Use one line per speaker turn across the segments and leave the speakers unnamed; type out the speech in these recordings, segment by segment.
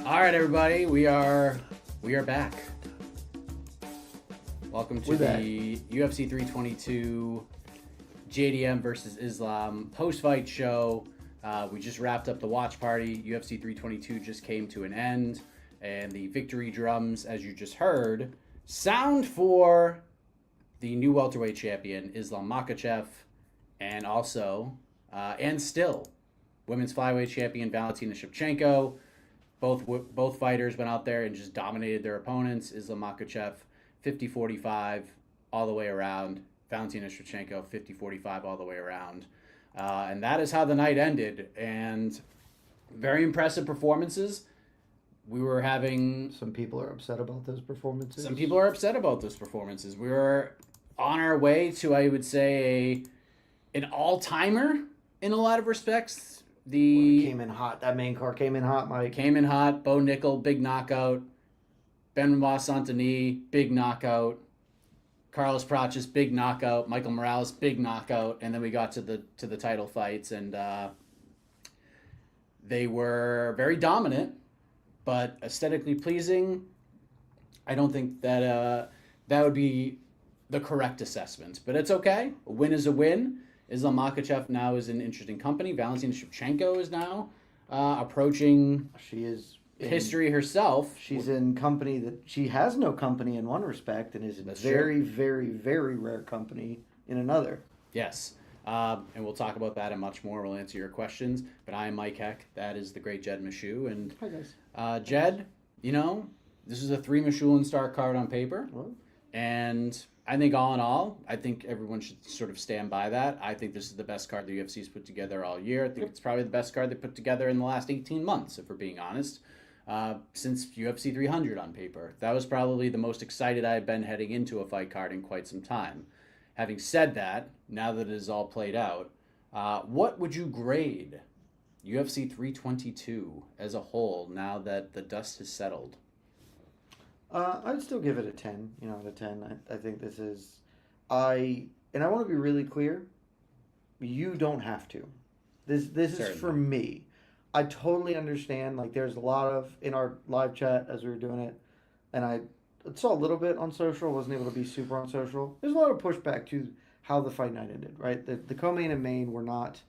All right, everybody, we are back. Welcome to the UFC 322 JDM versus Islam post-fight show. We just wrapped up the watch party. UFC 322 just came to an end, and the victory drums, as you just heard, sound for the new welterweight champion Islam Makhachev, and also and still women's flyweight champion Valentina Shevchenko. Both fighters went out there and just dominated their opponents. Islam Makhachev 50-45 all the way around. Valentina Shevchenko 50-45 all the way around. And that is how the night ended. And very impressive performances. We were having...
Some people are upset about those performances.
Some people are upset about those performances. We were on our way to, I would say, an all-timer in a lot of respects.
Came in hot. That main card came in hot, Mike.
Came in hot. Bo Nickel, big knockout. Benoit Saint-Denis, big knockout. Carlos Prates, big knockout. Michael Morales, big knockout. And then we got to the title fights, and they were very dominant, but aesthetically pleasing. I don't think that that would be the correct assessment, but it's okay. A win is a win. Islam Makhachev now is in interesting company. Valentina Shevchenko is now approaching history herself.
She's in company that she has no company in one respect, and is in very, very, very rare company in another.
Yes. And we'll talk about that and much more. We'll answer your questions. But I am Mike Heck. That is the great Jed Meshew. And
hi, guys.
Jed, this is a 3 Michelin-star card on paper.
What?
And I think all in all, I think everyone should sort of stand by that. I think this is the best card the UFC's put together all year. I think it's probably the best card they put together in the last 18 months, if we're being honest, since UFC 300 on paper. That was probably the most excited I've been heading into a fight card in quite some time. Having said that, now that it is all played out, what would you grade UFC 322 as a whole now that the dust has settled?
I'd still give it a 10, out of 10. I think this is... and I want to be really clear, you don't have to. This is for me. I totally understand, there's a lot of, in our live chat as we were doing it, and I saw a little bit on social, wasn't able to be super on social. There's a lot of pushback to how the fight night ended, right? The co-main and main were not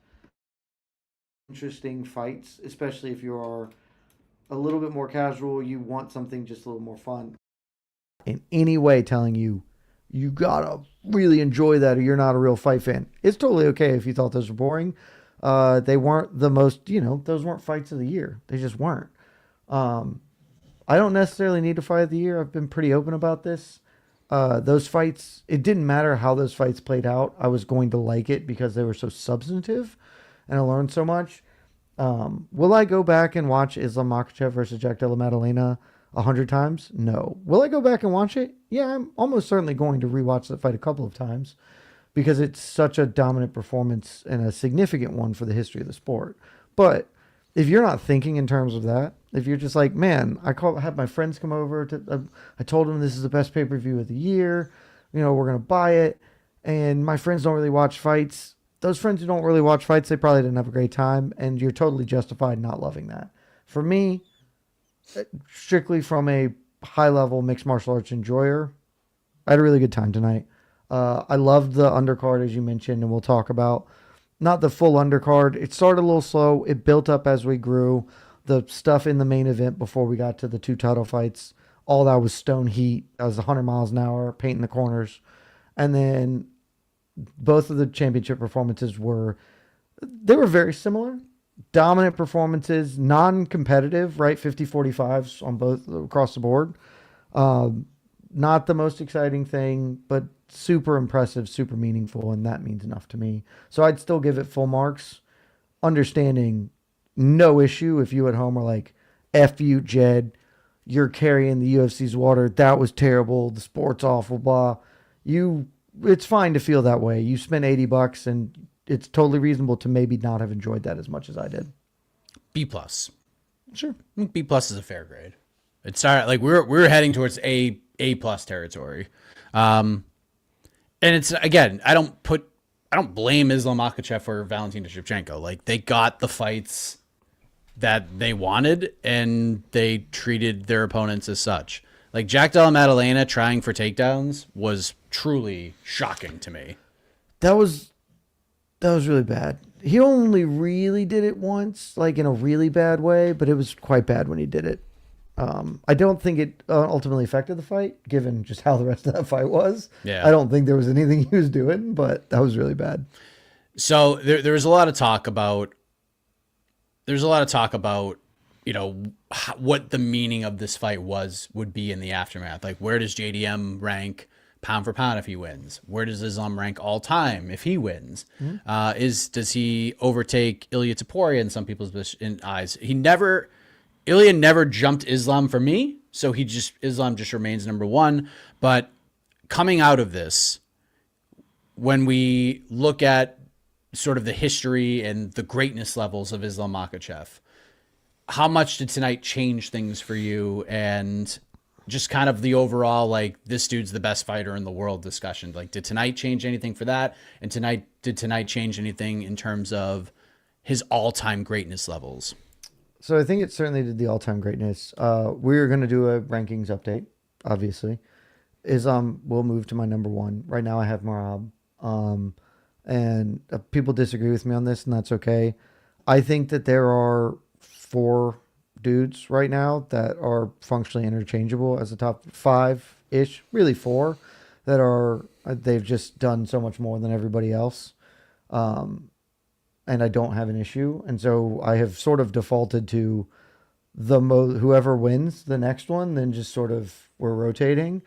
interesting fights, especially if you are a little bit more casual, you want something just a little more fun. In any way telling you, you gotta really enjoy that or you're not a real fight fan. It's totally okay if you thought those were boring. They weren't the most, those weren't fights of the year. They just weren't. I don't necessarily need a fight of the year. I've been pretty open about this. Those fights, it didn't matter how those fights played out. I was going to like it because they were so substantive and I learned so much. Will I go back and watch Islam Makhachev versus Della Maddalena 100 times? No. Will I go back and watch it? Yeah, I'm almost certainly going to rewatch the fight a couple of times because it's such a dominant performance and a significant one for the history of the sport. But if you're not thinking in terms of that, if you're just like, man, I had my friends come over, I told them this is the best pay-per-view of the year, we're going to buy it, and my friends don't really watch fights. Those friends who don't really watch fights, they probably didn't have a great time, and you're totally justified not loving that. For me, strictly from a high-level mixed martial arts enjoyer, I had a really good time tonight. I loved the undercard, as you mentioned, and we'll talk about. Not the full undercard. It started a little slow. It built up as we grew. The stuff in the main event before we got to the 2 title fights, all that was stone heat. That was 100 miles an hour, painting the corners. And then both of the championship performances were very similar. Dominant performances, non-competitive, right? 50-45s on both across the board. Not the most exciting thing, but super impressive, super meaningful, and that means enough to me. So I'd still give it full marks. Understanding no issue if you at home are like, F you, Jed, you're carrying the UFC's water. That was terrible. The sport's awful, blah. It's fine to feel that way. You spent $80 and it's totally reasonable to maybe not have enjoyed that as much as I did.
B+.
Sure.
I think B+ is a fair grade. It started we were heading towards A+ territory. And it's, again, I don't blame Islam Makhachev or Valentina Shevchenko. They got the fights that they wanted, and they treated their opponents as such. Like Jack Della Maddalena trying for takedowns was truly shocking to me.
That was really bad. He only really did it once, like in a really bad way, but it was quite bad when he did it. I don't think it ultimately affected the fight, given just how the rest of that fight was.
Yeah.
I don't think there was anything he was doing, but that was really bad.
So there was a lot of talk about, you know, what the meaning of this fight would be in the aftermath. Like, where does JDM rank pound for pound if he wins? Where does Islam rank all time if he wins? Does he overtake Ilya Topuria in some people's eyes? Ilya never jumped Islam for me, so Islam just remains number one. But coming out of this, when we look at sort of the history and the greatness levels of Islam Makhachev, how much did tonight change things for you, and just kind of the overall, like, this dude's the best fighter in the world discussion? Like, did tonight change anything for that? And did tonight change anything in terms of his all-time greatness levels?
So I think it certainly did the all-time greatness. We're going to do a rankings update, obviously. Islam will move to my number one. Right now I have Marab. And people disagree with me on this, and that's okay. I think that there are 4 dudes right now that are functionally interchangeable as the top 5-ish, really 4, that they've just done so much more than everybody else. And I don't have an issue. And so I have sort of defaulted to whoever wins the next one, then just sort of we're rotating.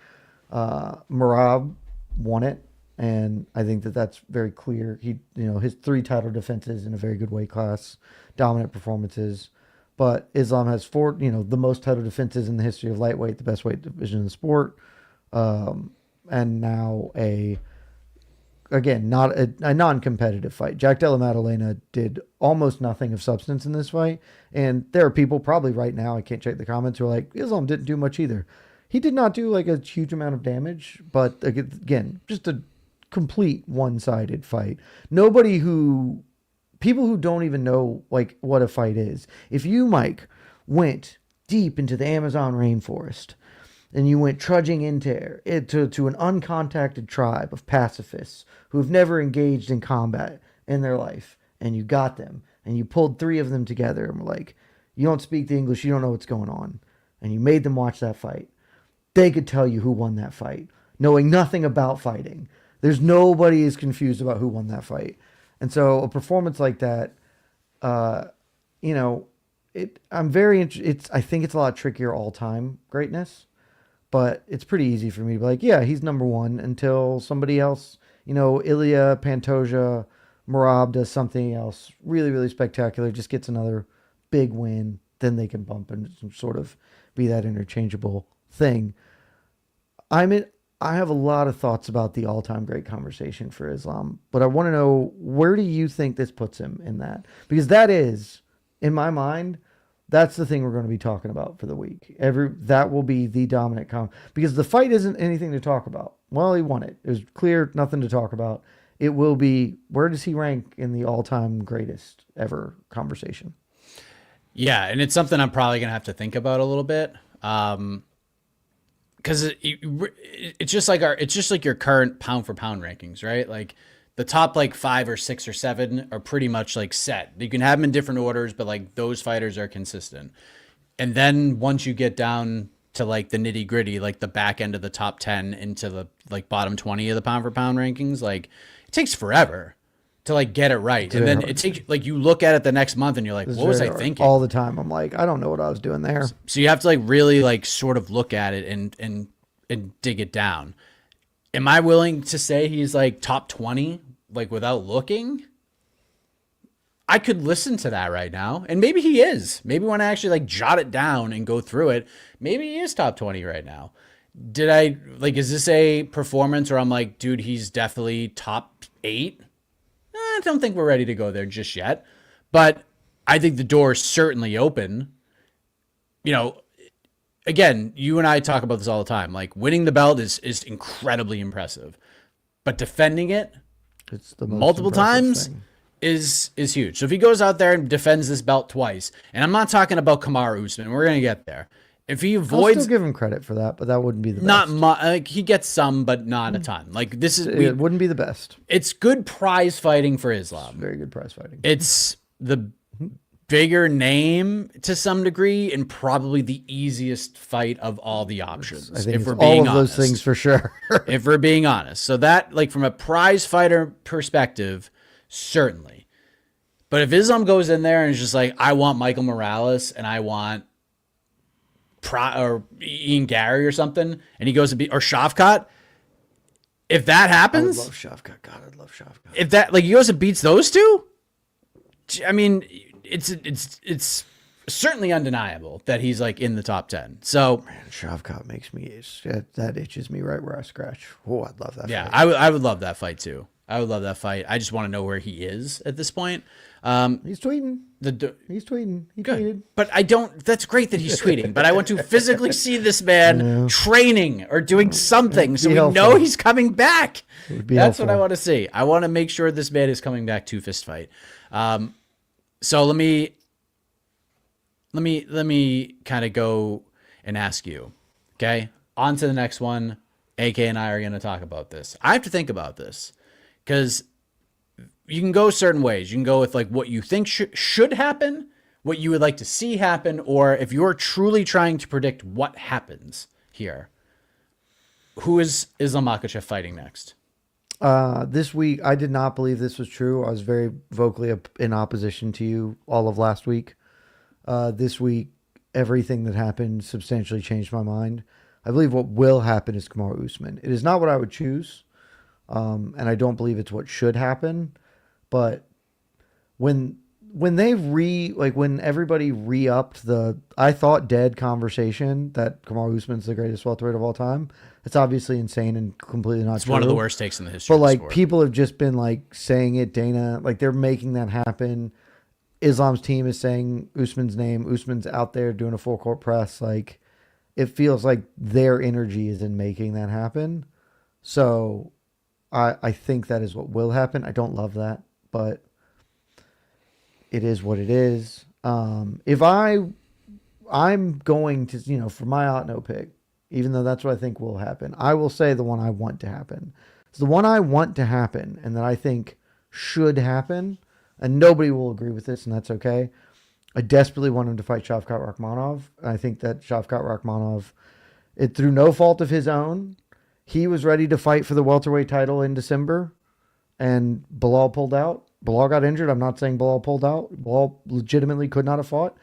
Marab won it, and I think that that's very clear. His 3 title defenses in a very good weight class, dominant performances. But Islam has 4, the most title defenses in the history of lightweight, the best weight division in the sport. And now not a non-competitive fight. Jack Della Maddalena did almost nothing of substance in this fight. And there are people probably right now, I can't check the comments, who are like, Islam didn't do much either. He did not do like a huge amount of damage, but again, just a complete one-sided fight. People who don't even know like what a fight is. If you, Mike, went deep into the Amazon rainforest and you went trudging into it to an uncontacted tribe of pacifists who have never engaged in combat in their life, and you got them, and you pulled 3 of them together and were like, you don't speak the English, you don't know what's going on, and you made them watch that fight, they could tell you who won that fight, knowing nothing about fighting. There's nobody is confused about who won that fight. And so a performance like that, I'm very interested. I think it's a lot trickier all-time greatness. But it's pretty easy for me to be like, yeah, he's number one until somebody else, Ilya, Pantoja, Marab does something else really, really spectacular, just gets another big win, then they can bump and sort of be that interchangeable thing. I have a lot of thoughts about the all-time great conversation for Islam, but I want to know, where do you think this puts him in that? Because that is, in my mind, that's the thing we're going to be talking about for the week. That will be the dominant because the fight isn't anything to talk about. Well, he won it. It was clear, nothing to talk about. It will be, where does he rank in the all-time greatest ever conversation?
Yeah, and it's something I'm probably going to have to think about a little bit. Because it's just like your current pound for pound rankings, right? Like the top like 5 or 6 or 7 are pretty much like set. You can have them in different orders, but like those fighters are consistent. And then once you get down to like the nitty gritty, like the back end of the top 10 into the like bottom 20 of the pound for pound rankings, like it takes forever to like get it right. And then it takes, like, you look at it the next month and you're like, what was I thinking?
All the time. I'm like, I don't know what I was doing there.
So you have to like really like sort of look at it and dig it down. Am I willing to say he's like top 20, like without looking? I could listen to that right now. And maybe he is. Maybe when I actually like jot it down and go through it, maybe he is top 20 right now. Is this a performance where I'm like, dude, he's definitely top 8? I don't think we're ready to go there just yet. But I think the door is certainly open. Again, you and I talk about this all the time. Like, winning the belt is incredibly impressive. But defending it
it's the
multiple times,
thing.
is huge. So if he goes out there and defends this belt twice, and I'm not talking about Kamaru Usman, we're gonna get there. If he avoids,
I'll still give him credit for that, but that wouldn't be the
not
best.
like he gets some, but not a ton. Like this is
It wouldn't be the best.
it's good prize fighting for Islam.
Very good prize fighting.
It's the bigger name to some degree and probably the easiest fight of all the options.
I think
if
it's
we're being
all of
honest.
those things for sure.
If we're being honest. So that, like, from a prize fighter perspective, certainly. But if Islam goes in there and is just like, I want Michael Morales and I want or Ian Gary or something, and he goes to beat, or Shavkat, if that happens,
I would love Shavkat. God, I'd love Shavkat.
if that, like, he goes and beats those two, I mean, it's certainly undeniable that he's like in the top 10. So
Man, Shavkat makes me that itches me right where I scratch. Oh, I'd love that.
yeah,
fight.
I would love that fight too. I would love that fight. I just want to know where he is at this point.
He's tweeting. He's tweeting. He
Good.
tweeted.
But I don't, that's great that he's tweeting, but I want to physically see this man training or doing something so we
helpful.
know he's coming back.
Would be
That's
helpful.
what I want to see. I want to make sure this man is coming back to fist fight. So let me kind of go and ask you, okay? On to the next one. AK and I are going to talk about this. I have to think about this because you can go certain ways. You can go with like what you think should happen, what you would like to see happen, or if you're truly trying to predict what happens here. Who is Islam Makhachev fighting next?
This week, I did not believe this was true. I was very vocally in opposition to you all of last week. This week, everything that happened substantially changed my mind. I believe what will happen is Kamaru Usman. It is not what I would choose, and I don't believe it's what should happen. But when they when everybody re-upped the I thought dead conversation that Kamaru Usman's the greatest welterweight of all time, it's obviously insane and completely not
It's
true.
one of the worst takes in the history
But
of the
like
sport.
people have just been like saying it, Dana, like they're making that happen. Islam's team is saying Usman's name. Usman's out there doing a full court press. Like it feels like their energy is in making that happen. So I think that is what will happen. I don't love that, but it is what it is. If I'm going to, for my out no pick, even though that's what I think will happen, I will say the one I want to happen. It's the one I want to happen and that I think should happen. And nobody will agree with this, and that's okay. I desperately want him to fight Shavkat Rakhmonov. I think that Shavkat Rakhmonov, through no fault of his own, he was ready to fight for the welterweight title in December, and Bilal pulled out. Bilal got injured. I'm not saying Bilal pulled out. Bilal legitimately could not have fought.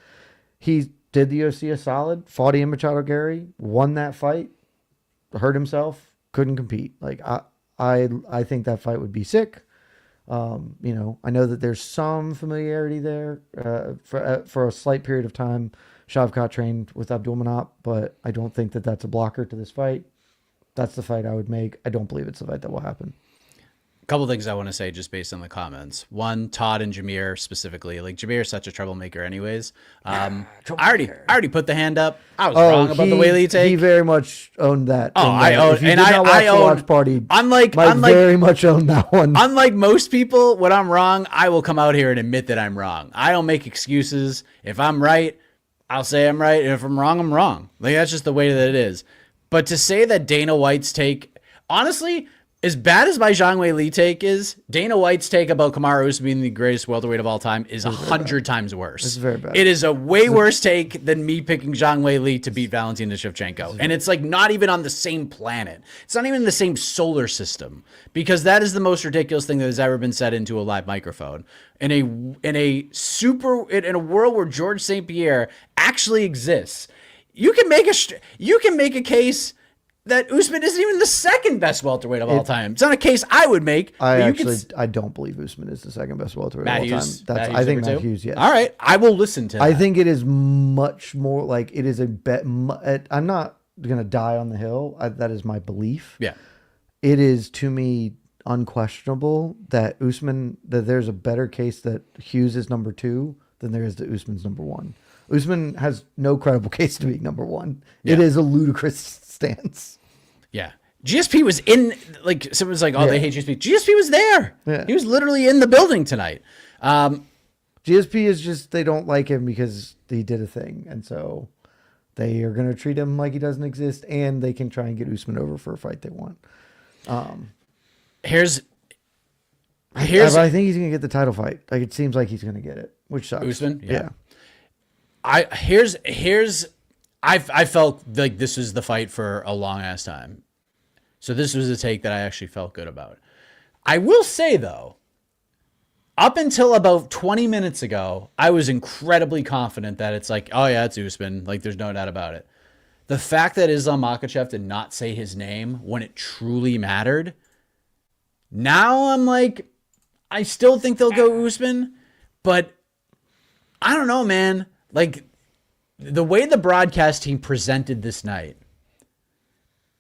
He did the UFC a solid, fought Ian Machado Gary, won that fight, hurt himself, couldn't compete. Like I think that fight would be sick. I know that there's some familiarity there for a slight period of time. Shavkat trained with Abdulmanap, but I don't think that that's a blocker to this fight. That's the fight I would make. I don't believe it's the fight that will happen.
A couple things I want to say just based on the comments. One, Todd and Jameer specifically. Like Jameer is such a troublemaker anyways. I already put the hand up. I was wrong about the way you take.
He very much owned that.
Oh, I own,
if you
and
did not watch
I
the
own.
watch party.
Unlike
very much own that one.
Unlike most people, when I'm wrong, I will come out here and admit that I'm wrong. I don't make excuses. If I'm right, I'll say I'm right, and if I'm wrong, I'm wrong. Like that's just the way that it is. But to say that Dana White's take, honestly, as bad as my Zhang Weili take is, Dana White's take about Kamaru Usman being the greatest welterweight of all time is 100 times worse.
It's very bad.
It is a way worse take than me picking Zhang Weili to beat Valentina Shevchenko. And it's like not even on the same planet. It's not even in the same solar system because that is the most ridiculous thing that has ever been said into a live microphone. In a world where Georges St. Pierre actually exists, you can make a case that Usman isn't even the second best welterweight of all time. It's not a case I would make.
I don't believe Usman is the second best welterweight of all time. I think Matt Hughes, yes.
All right, I will listen to that.
I think it is much more like it is a bet. I'm not going to die on the hill. That is my belief.
Yeah.
It is, to me, unquestionable that there's a better case that Hughes is number 2 than there is that Usman's number 1. Usman has no credible case to be number 1. Yeah. It is a ludicrous stance.
Yeah. GSP was in, like, someone's like, oh, they hate GSP. GSP was there.
Yeah.
He was literally in the building tonight.
GSP is just, they don't like him because he did a thing. And so they are going to treat him like he doesn't exist, and they can try and get Usman over for a fight they want.
Here's
I think he's going to get the title fight. Like, it seems like he's going to get it, which sucks.
Usman?
Yeah.
I felt like this was the fight for a long ass time. So this was a take that I actually felt good about. I will say though, up until about 20 minutes ago, I was incredibly confident that it's like, oh yeah, it's Usman. Like, there's no doubt about it. The fact that Islam Makhachev did not say his name when it truly mattered, now I'm like, I still think they'll go Usman, but I don't know, man. Like, the way the broadcast team presented this night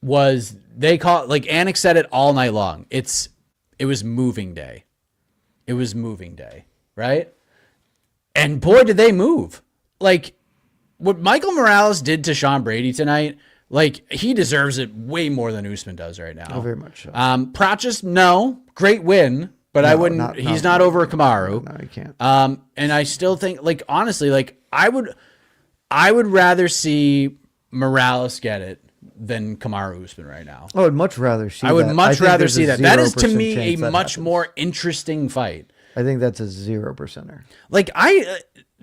was, they call it, like Anik said it all night long, it was moving day. It was moving day, right? And boy, did they move. Like, what Michael Morales did to Sean Brady tonight, like, he deserves it way more than Usman does right now.
Oh, very much so.
Pratis, no, great win, but I wouldn't, he's not over Kamaru.
No, you can't.
And I still think, like, honestly, like, I would rather see Morales get it than Kamaru Usman right now.
I would much rather see that.
I would much rather see that. That is, to
0%
me, a
chance that
much
happens.
more interesting fight.
I think that's a 0%er.
Like,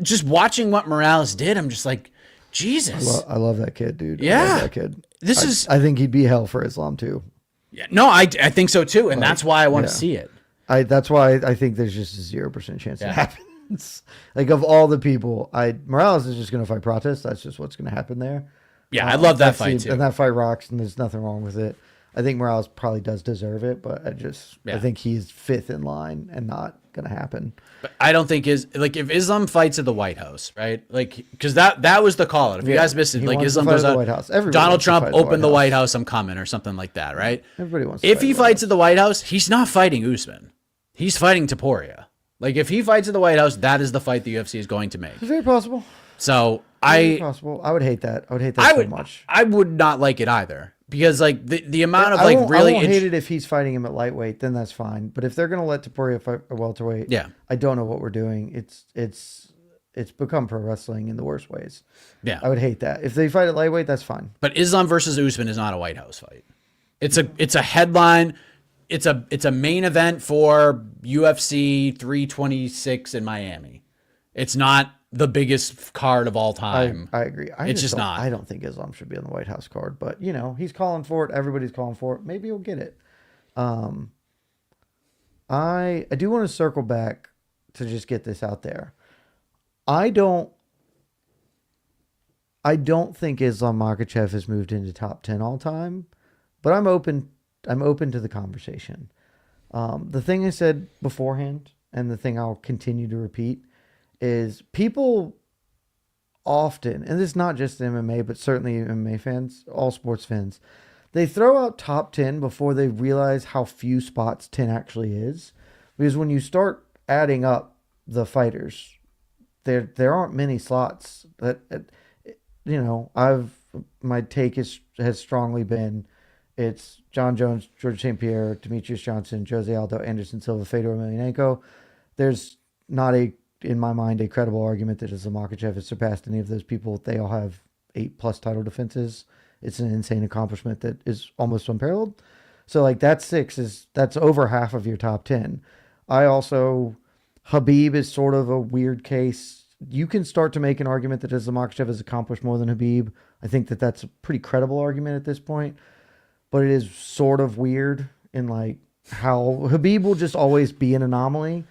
just watching what Morales did, I'm just like, Jesus.
I love that kid, dude.
Yeah.
I love that kid.
I
I think he'd be hell for Islam too.
Yeah, no, I think so too, and that's why I want to see it.
That's why I think there's just a 0% chance it happens. Like, of all the people, Morales is just going to fight Pratis. That's just what's going to happen there.
Yeah, I love that fight too.
And that fight rocks, and there's nothing wrong with it. I think Morales probably does deserve it, but I think he's fifth in line and not going to happen.
But I don't think if Islam fights at the White House, right? Like, because that was the call. If you guys missed it, like, Islam goes out,
White House. Everybody
Donald
wants to
Trump
fight
opened the
White
White House, I'm coming, or something like that, right?
Everybody wants to
If
fight
he
the White
fights at the White House, he's not fighting Usman. He's fighting Topuria. Like, if he fights at the White House, that is the fight the UFC is going to make.
It's very possible.
So
Very possible. I would hate that. I would hate that so much.
I would not like it either, because like the amount of
I won't hate it if he's fighting him at lightweight, then that's fine. But if they're gonna let Topuria fight a welterweight, I don't know what we're doing. It's become pro wrestling in the worst ways.
Yeah,
I would hate that. If they fight at lightweight, that's fine.
But Islam versus Usman is not a White House fight. It's a headline. It's a main event for UFC 326 in Miami. It's not the biggest card of all time.
I agree.
It's just not.
I don't think Islam should be on the White House card, but he's calling for it. Everybody's calling for it. Maybe he'll get it. I do want to circle back to just get this out there. I don't think Islam Makhachev has moved into top 10 all time, but I'm open to the conversation. The thing I said beforehand, and the thing I'll continue to repeat, is people often, and this is not just MMA, but certainly MMA fans, all sports fans, they throw out top 10 before they realize how few spots 10 actually is. Because when you start adding up the fighters, there aren't many slots. My take has strongly been, it's John Jones, George St. Pierre, Demetrius Johnson, Jose Aldo, Anderson Silva, Fedor Emelianenko. There's not in my mind, a credible argument that Islam Makhachev has surpassed any of those people. They all have 8+ title defenses. It's an insane accomplishment that is almost unparalleled. So, like, that's over half of your top 10. Habib is sort of a weird case. You can start to make an argument that Islam Makhachev has accomplished more than Habib. I think that that's a pretty credible argument at this point. But it is sort of weird in, like, how Habib will just always be an anomaly.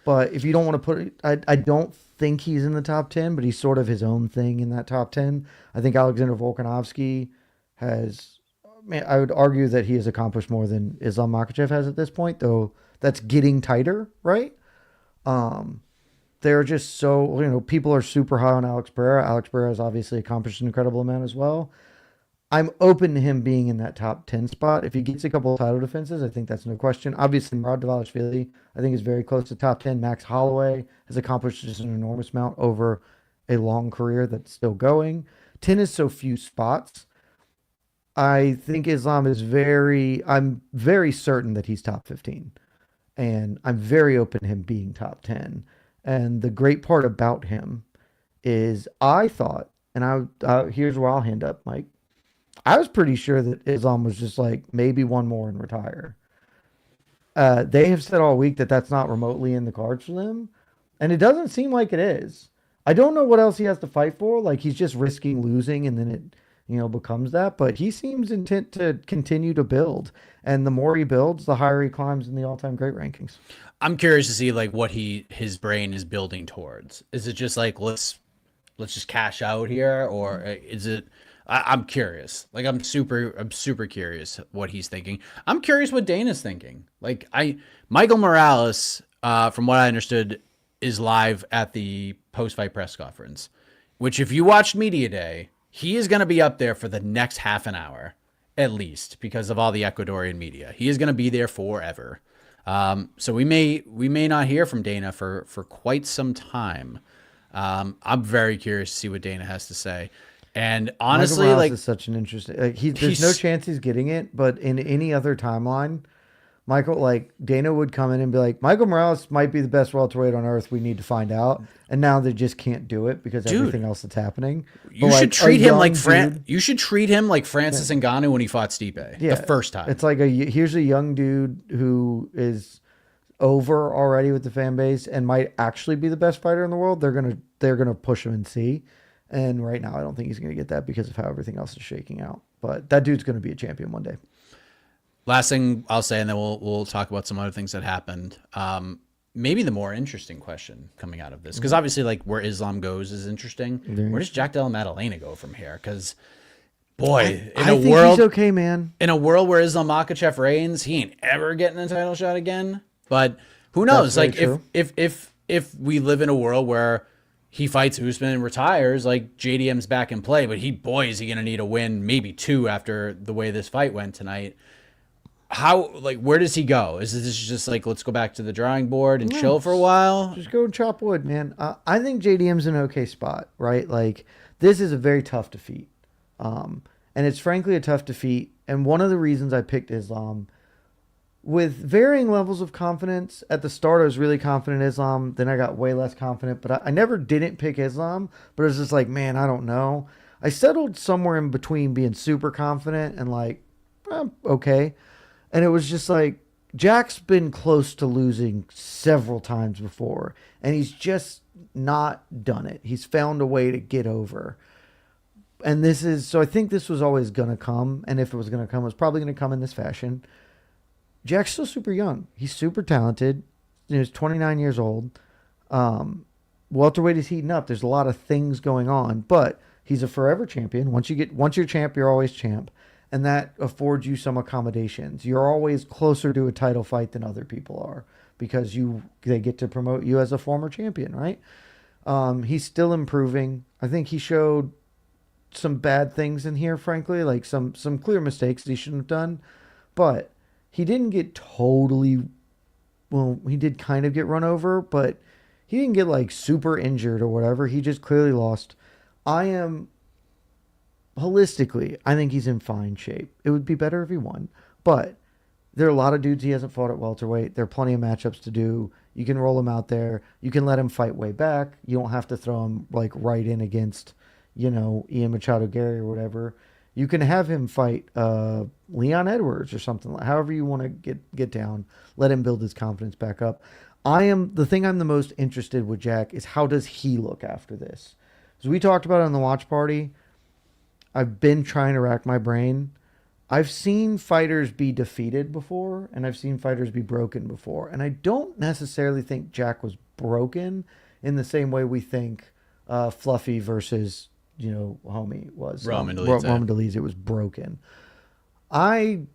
But if you don't want to put it, I don't think he's in the top 10, but he's sort of his own thing in that top 10. I think Alexander Volkanovski I would argue that he has accomplished more than Islam Makhachev has at this point, though that's getting tighter, right? They're just so, people are super high on Alex Pereira. Alex Pereira has obviously accomplished an incredible amount as well. I'm open to him being in that top 10 spot. If he gets a couple of title defenses, I think that's no question. Obviously, Murad Dvalishvili, I think, is very close to top 10. Max Holloway has accomplished just an enormous amount over a long career that's still going. 10 is so few spots. I think Islam I'm very certain that he's top 15. And I'm very open to him being top 10. And the great part about him is I thought, and here's where I'll hand up, Mike. I was pretty sure that Islam was just like maybe one more and retire. They have said all week that that's not remotely in the cards for them. And it doesn't seem like it is. I don't know what else he has to fight for. Like he's just risking losing and then it, becomes that. But he seems intent to continue to build. And the more he builds, the higher he climbs in the all-time great rankings.
I'm curious to see like what his brain is building towards. Is it just like let's just cash out here, or is it? I'm curious. Like I'm super curious what he's thinking. I'm curious what Dana's thinking. Like Michael Morales, from what I understood, is live at the post-fight press conference, which if you watched Media Day, he is going to be up there for the next half an hour, at least, because of all the Ecuadorian media. He is going to be there forever. So we may not hear from Dana for quite some time. I'm very curious to see what Dana has to say. And honestly,
Michael Morales
like
is such an interesting. There's no chance he's getting it, but in any other timeline, Dana would come in and be like, Michael Morales might be the best welterweight on earth. We need to find out. And now they just can't do it because everything else that's happening.
You should treat him like you should treat him like Francis Ngannou when he fought Stipe the first time.
It's like here's a young dude who is over already with the fan base and might actually be the best fighter in the world. They're gonna push him and see. And right now, I don't think he's gonna get that because of how everything else is shaking out. But that dude's gonna be a champion one day.
Last thing I'll say, and then we'll talk about some other things that happened. Maybe the more interesting question coming out of this, because obviously, like where Islam goes is interesting. Where does Jack Della Maddalena go from here? Because, boy,
I think he's okay, man.
In a world where Islam Makhachev reigns, he ain't ever getting a title shot again. But who knows? Like if we live in a world where he fights Usman and retires, like JDM's back in play, but is he gonna need a win, maybe two, after the way this fight went tonight? Where does he go? Is this just like, let's go back to the drawing board and chill for a while?
Just go and chop wood, man. I think JDM's in an okay spot, right? Like, this is a very tough defeat. And it's frankly a tough defeat. And one of the reasons I picked Islam, with varying levels of confidence, at the start I was really confident in Islam. Then I got way less confident. But I never didn't pick Islam. But it was just like, man, I don't know. I settled somewhere in between being super confident and like, okay. And it was just like, Jack's been close to losing several times before, and he's just not done it. He's found a way to get over. And so I think this was always going to come, and if it was going to come, it was probably going to come in this fashion. Jack's still super young. He's super talented. He's 29 years old. Welterweight is heating up. There's a lot of things going on, but he's a forever champion. Once you're champ, you're always champ. And that affords you some accommodations. You're always closer to a title fight than other people are because they get to promote you as a former champion, right? He's still improving. I think he showed some bad things in here, frankly, like some clear mistakes that he shouldn't have done. But he didn't get totally, well, he did kind of get run over, but he didn't get like super injured or whatever. He just clearly lost. Holistically, I think he's in fine shape. It would be better if he won, but there are a lot of dudes he hasn't fought at welterweight. There are plenty of matchups to do. You can roll him out there. You can let him fight way back. You don't have to throw him like right in against, Ian Machado Gary or whatever. You can have him fight Leon Edwards or something. However you want to get down. Let him build his confidence back up. The thing I'm the most interested with Jack is how does he look after this? As we talked about on the watch party, I've been trying to rack my brain. I've seen fighters be defeated before, and I've seen fighters be broken before. And I don't necessarily think Jack was broken in the same way we think Fluffy versus, Homie was.
Roman Dolidze
was broken. I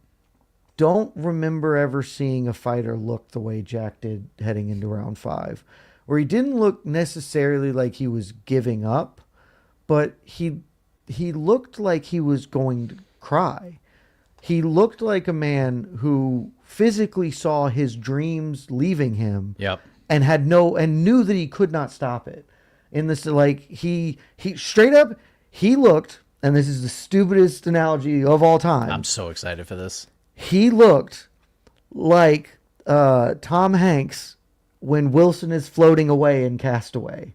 don't remember ever seeing a fighter look the way Jack did heading into round 5, where he didn't look necessarily like he was giving up, but he looked like he was going to cry. He looked like a man who physically saw his dreams leaving him.
Yep.
And knew that he could not stop it. In this, like he straight up, he looked, and this is the stupidest analogy of all time.
I'm so excited for this.
He looked like Tom Hanks when Wilson is floating away in Castaway.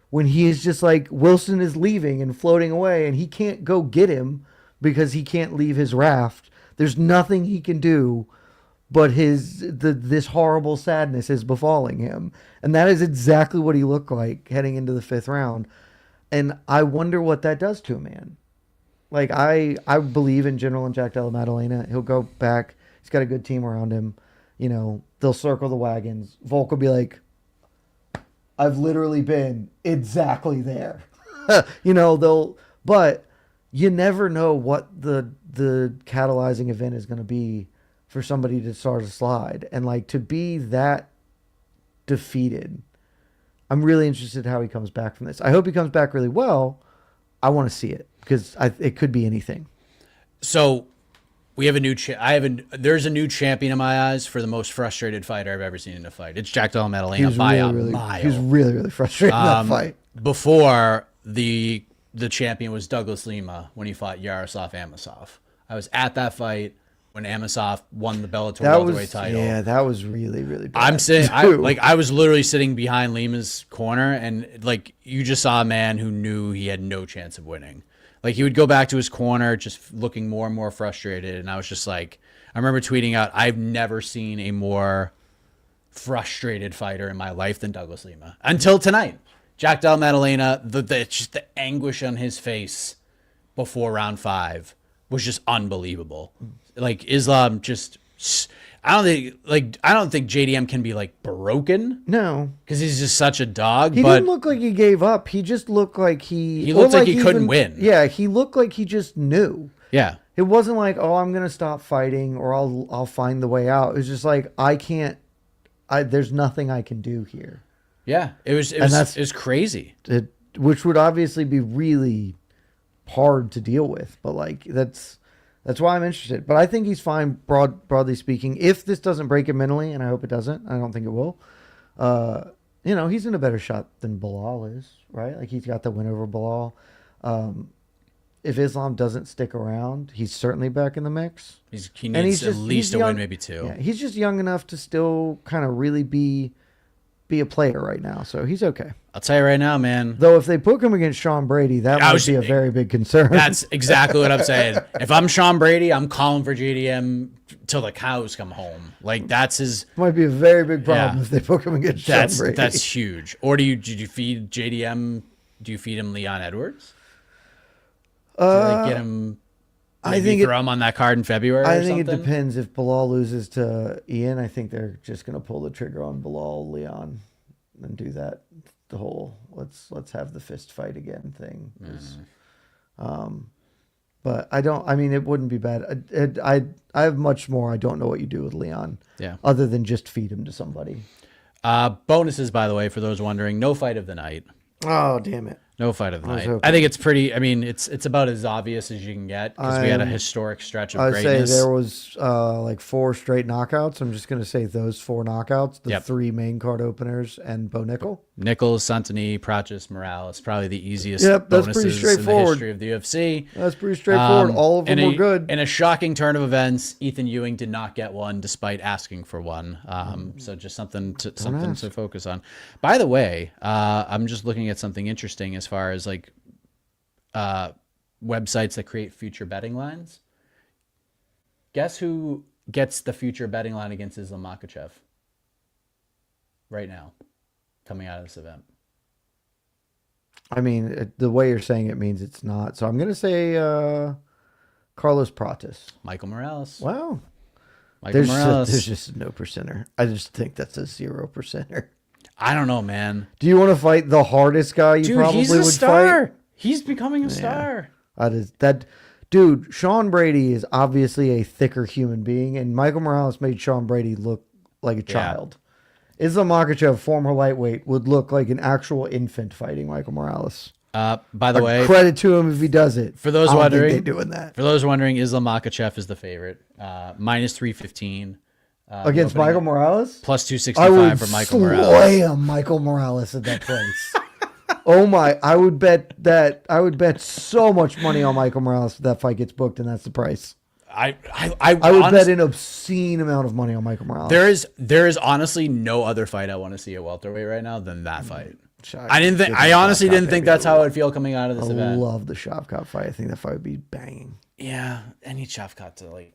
When he is just like, Wilson is leaving and floating away and he can't go get him because he can't leave his raft. There's nothing he can do, but this horrible sadness is befalling him. And that is exactly what he looked like heading into the 5th round. And I wonder what that does to a man. Like, I believe in General and Jack Della Maddalena. He'll go back. He's got a good team around him. You know, they'll circle the wagons. Volk will be like, I've literally been exactly there. You know, but you never know what the catalyzing event is going to be for somebody to start a slide. And like, to be that defeated, I'm really interested how he comes back from this. I hope he comes back really well. I want to see it because it could be anything.
So we have a new there's a new champion in my eyes for the most frustrated fighter I've ever seen in a fight. It's Jack Della Maddalena by a mile.
He was really, really frustrated in that fight.
Before, the champion was Douglas Lima when he fought Yaroslav Amosov. I was at that fight when Amosov won the Bellator welterweight title.
Yeah, that was really, really bad.
I'm saying, I was literally sitting behind Lima's corner, and like, you just saw a man who knew he had no chance of winning. Like, he would go back to his corner just looking more and more frustrated, and I was just like, I remember tweeting out, I've never seen a more frustrated fighter in my life than Douglas Lima. Until tonight. Jack Della Maddalena, just the anguish on his face before round 5 was just unbelievable. Like, Islam just, I don't think JDM can be like broken.
No,
because he's just such a dog.
He didn't look like he gave up. He just looked like
he looked like he couldn't win.
Yeah, he looked like he just knew.
Yeah,
it wasn't like, oh, I'm gonna stop fighting or I'll find the way out. It was just like, there's nothing I can do here.
Yeah, it was crazy.
Which would obviously be really hard to deal with, but like that's why I'm interested. But I think he's fine, broadly speaking. If this doesn't break him mentally, and I hope it doesn't, I don't think it will. You know, he's in a better shot than Bilal is, right? Like, he's got the win over Bilal. If Islam doesn't stick around, he's certainly back in the mix.
He needs at least a win, maybe 2.
Yeah, he's just young enough to still kind of really be a player right now, so he's okay.
I'll tell you right now, man.
Though if they book him against Sean Brady, that might be a very big concern.
That's exactly what I'm saying. If I'm Sean Brady, I'm calling for JDM till the cows come home. Like, that's his...
Might be a very big problem if they book him against Sean Brady.
That's huge. Or did you feed JDM? Do you feed him Leon Edwards? Get him... I think throw him on that card in February. I think
it depends. If Bilal loses to Ian, I think they're just going to pull the trigger on Bilal Leon and do that. The whole let's have the fist fight again thing. But I don't. I mean, it wouldn't be bad. I have much more. I don't know what you do with Leon.
Yeah.
Other than just feed him to somebody.
Bonuses, by the way, for those wondering. No fight of the night.
Oh, damn it.
No fight of the night. I think it's pretty. I mean, it's about as obvious as you can get because we had a historic stretch of greatness.
I'd say there was like 4 straight knockouts. I'm just going to say those 4 knockouts, the 3 main card openers, and Bo Nickel.
Nichols, Santini, Pratis, Morales. Probably the easiest
that's pretty
bonuses in the history of the UFC.
That's pretty straightforward. All of them were good.
In a shocking turn of events, Ethan Ewing did not get one despite asking for one. So just something to focus on. By the way, I'm just looking at something interesting as far as like websites that create future betting lines. Guess who gets the future betting line against Islam Makhachev right now coming out of this event?
I mean, the way you're saying it means it's not. So I'm going to say Carlos Pratis.
Michael Morales.
Wow.
There's
just no percenter. I just think that's a 0%er.
I don't know, man.
Do you want to fight the hardest guy probably
he's a
would
star.
fight?
He's becoming a star.
Dude, Sean Brady is obviously a thicker human being, and Michael Morales made Sean Brady look like a child. Islam Makhachev, former lightweight, would look like an actual infant fighting Michael Morales.
By the way,
credit to him if he does it.
For those wondering,
doing that.
For those wondering, Islam Makhachev is the favorite. Minus 315.
Against Michael Morales?
Plus 265 for Michael Morales.
I would slay Michael Morales at that place. Oh my, I would bet so much money on Michael Morales if that fight gets booked and that's the price. I would bet an obscene amount of money on Michael Morales.
There is honestly no other fight I want to see at welterweight right now than that fight.
I
honestly didn't think that's how it would feel coming out of this event.
I love the Shevchenko fight. I think that fight would be banging.
Yeah, I need Shevchenko to like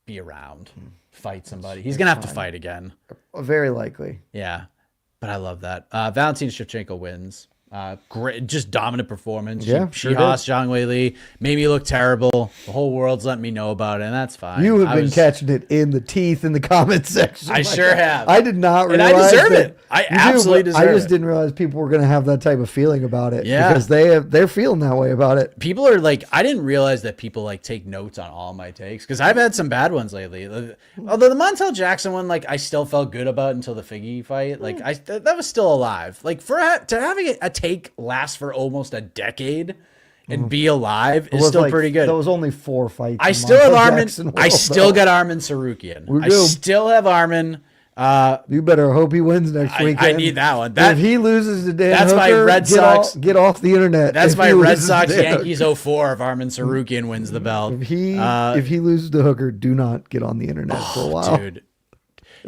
be around, fight somebody. He's gonna have to fight again.
Very likely.
Yeah, but I love that. Valentina Shevchenko wins. Great, just dominant performance.
Yeah,
she hossed Zhang Weili, made me look terrible. The whole world's letting me know about it, and that's fine.
You have been catching it in the teeth in the comment section.
I sure have.
I did not realize,
and I deserve it. I absolutely deserve it.
I just didn't realize people were going to have that type of feeling about it.
Yeah,
because they're feeling that way about it.
People are like, I didn't realize that people like take notes on all my takes because I've had some bad ones lately. Although the Montel Jackson one, like I still felt good about until the Figgy fight. Like that was still alive. Like to having a take last for almost a decade and be alive is still pretty good.
That was only 4 fights.
I still have Armin. I still got Armin Sarukian. I still have Armin.
You better hope he wins next weekend.
I need that one.
If he loses to Dan
that's
Hooker,
my Red Sox.
Get off the internet.
That's my Red Sox Yankees 04 if Armin Sarukian wins the belt.
If he loses to Hooker, do not get on the internet for a while,
dude.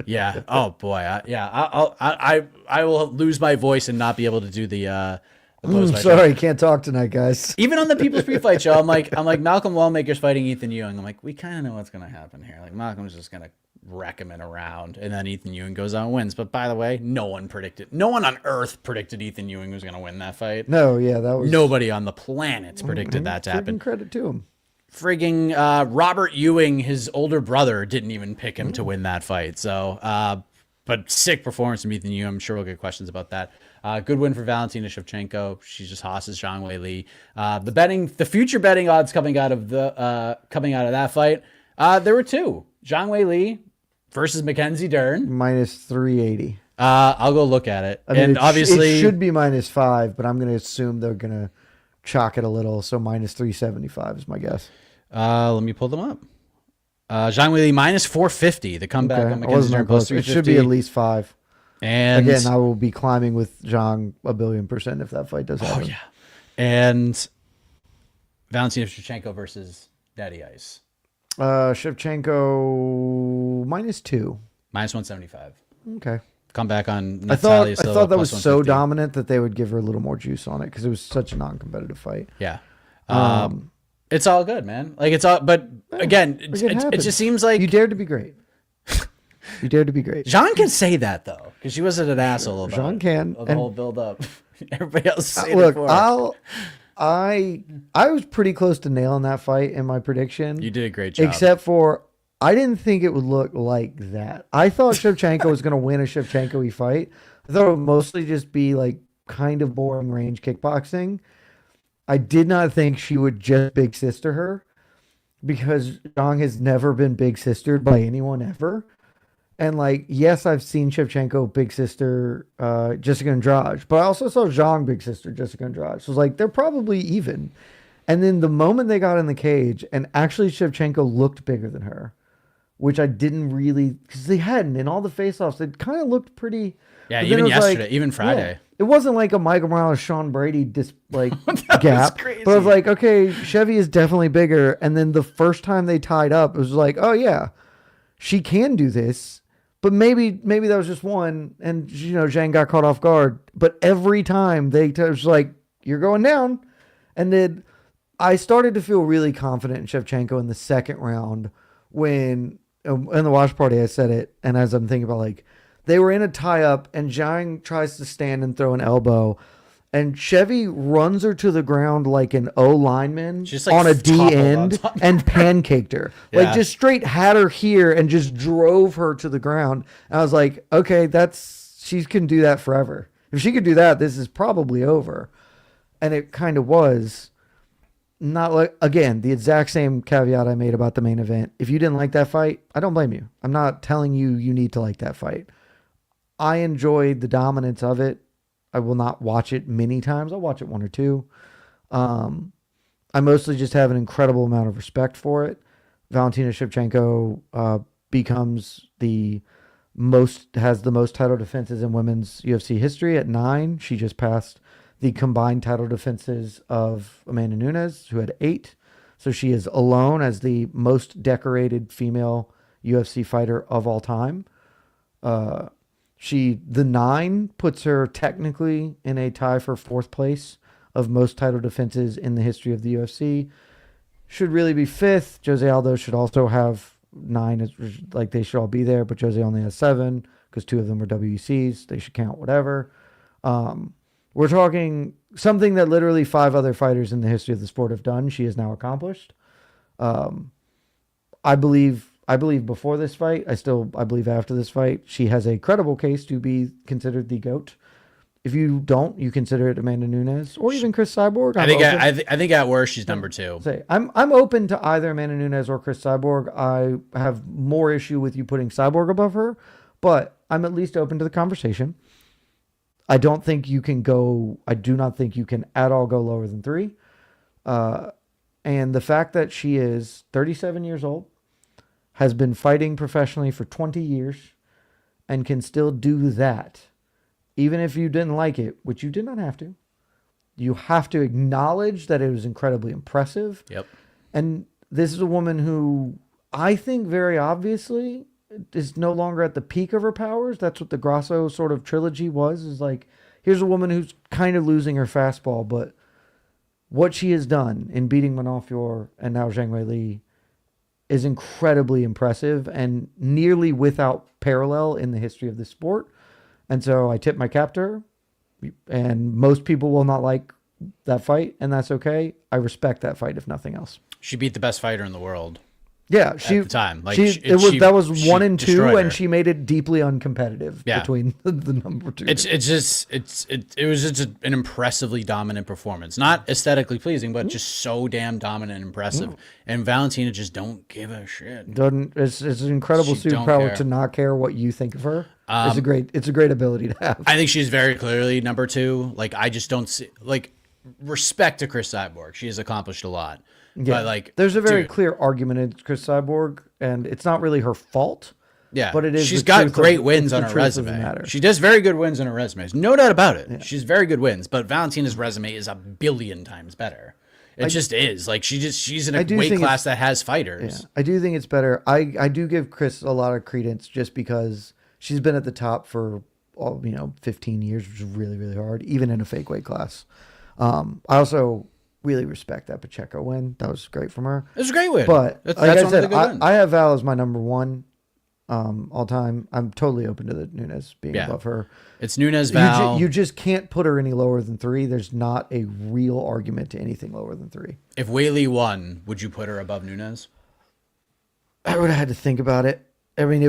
Yeah. Oh boy. I will lose my voice and not be able to do the
sorry, can't talk tonight, guys.
Even on the People's Pre-Fight show, I'm like Malcolm Wellmaker's fighting Ethan Ewing. I'm like, we kind of know what's gonna happen here. Like Malcolm's just gonna wreck him in a round, and then Ethan Ewing goes out and wins. But by the way, no one on earth predicted Ethan Ewing was gonna win that fight.
No, yeah, that was
nobody on the planet predicted that to happen.
Credit to him.
Frigging Robert Ewing, his older brother, didn't even pick him to win that fight. So, but sick performance from Ethan Ewing. I'm sure we'll get questions about that. Good win for Valentina Shevchenko. She just hosses Zhang Weili. The future betting odds coming out of that fight, there were 2. Zhang Weili versus Mackenzie Dern.
Minus 380.
I'll go look at it. I mean,
obviously it should be minus 5, but I'm going to assume they're going to chalk it a little. So minus 375 is my guess.
Let me pull them up. Zhang Weili minus 450. The comeback on Mackenzie Dern plus 350.
It should be at least 5.
And
again, I will be climbing with Zhang 1,000,000,000% if that fight does happen.
Oh yeah. And Valentina Shevchenko versus Daddy Ice.
Shevchenko minus 2.
Minus 175.
Okay.
Comeback on
Natalia. I thought that was so dominant that they would give her a little more juice on it because it was such a non-competitive fight.
Yeah. It's all good, man. Like it's all, but again, it just seems like
you dared to be great. You dared to be great.
Zhang can say that though, because she wasn't an asshole about
Zhang can.
The whole build up. Everybody else say
look, I was pretty close to nailing that fight in my prediction.
You did a great job.
Except for I didn't think it would look like that. I thought Shevchenko was going to win a Shevchenko-y fight. I thought it would mostly just be like kind of boring range kickboxing. I did not think she would just big sister her because Zhang has never been big sistered by anyone ever. And like, yes, I've seen Shevchenko big sister Jessica Andrade, but I also saw Zhang big sister Jessica Andrade. So it's like they're probably even. And then the moment they got in the cage, and actually Shevchenko looked bigger than her, which I didn't really, because they hadn't in all the face-offs. It kind of looked pretty.
Yeah, even yesterday, even Friday.
Yeah, it wasn't like a Michael Morales, Sean Brady gap.
Crazy.
But I was like, okay, Chevy is definitely bigger. And then the first time they tied up, it was like, oh yeah, she can do this. But maybe that was just one, and Zhang got caught off guard. But every time it was like, you're going down. And then I started to feel really confident in Shevchenko in the second round when in the watch party I said it, and as I'm thinking about like they were in a tie up and Zhang tries to stand and throw an elbow, and Chevy runs her to the ground like an O lineman on a D end and pancaked her. Yeah. Like just straight had her here and just drove her to the ground. And I was like, okay, she can do that forever. If she could do that, this is probably over. And it kind of was. Not like, again, the exact same caveat I made about the main event. If you didn't like that fight, I don't blame you. I'm not telling you need to like that fight. I enjoyed the dominance of it. I will not watch it many times. I'll watch it 1 or 2. I mostly just have an incredible amount of respect for it. Valentina Shevchenko becomes has the most title defenses in women's UFC history at 9. She just passed the combined title defenses of Amanda Nunes, who had 8. So she is alone as the most decorated female UFC fighter of all time. The 9 puts her technically in a tie for 4th place of most title defenses in the history of the UFC. Should really be 5th. Jose Aldo should also have 9. Like, they should all be there, but Jose only has 7 because 2 of them are WECs. They should count whatever. We're talking something that literally 5 other fighters in the history of the sport have done. She has now accomplished. I believe before this fight, I believe after this fight, she has a credible case to be considered the GOAT. If you don't, you consider it Amanda Nunes or even Chris Cyborg.
I think at worst she's number 2.
I'm open to either Amanda Nunes or Chris Cyborg. I have more issue with you putting Cyborg above her, but I'm at least open to the conversation. I do not think you can at all go lower than 3. And the fact that she is 37 years old, has been fighting professionally for 20 years, and can still do that, even if you didn't like it, which you did not have to. You have to acknowledge that it was incredibly impressive.
Yep.
And this is a woman who I think very obviously is no longer at the peak of her powers. That's what the Grasso sort of trilogy was, is like, here's a woman who's kind of losing her fastball, but what she has done in beating Montefiore and now Zhang Weili is incredibly impressive and nearly without parallel in the history of the sport. And so I tip my cap to her, and most people will not like that fight, and that's okay. I respect that fight, if nothing else.
She beat the best fighter in the world.
Yeah,
at the time, like
that was 1 and 2,
her.
and she made it deeply uncompetitive between the number 2.
It was just an impressively dominant performance, not aesthetically pleasing, but just so damn dominant and impressive. And Valentina just don't give a shit.
It's an incredible superpower to not care what you think of her. It's a great ability to have.
I think she's very clearly number 2. Like, I just don't see, like, respect to Chris Cyborg. She has accomplished a lot. Yeah, but like,
there's a very clear argument in Chris Cyborg, and it's not really her fault.
Yeah,
but it is.
She's got great wins on her resume. She does very good wins on her resume. There's no doubt about it. Yeah. She's very good wins, but Valentina's resume is 1,000,000,000 times better. It just is. Like, she's in a weight class that has fighters.
Yeah, I do think it's better. I do give Chris a lot of credence just because she's been at the top for 15 years, which is really, really hard, even in a fake weight class. I also really respect that Pacheco win. That was great from her.
It was a great win.
But like I said, I have Val as my number 1 all time. I'm totally open to the Nunes being above her.
It's Nunes, Val.
You just can't put her any lower than 3. There's not a real argument to anything lower than 3.
If Weili won, would you put her above Nunes?
I would have had to think about it. I mean,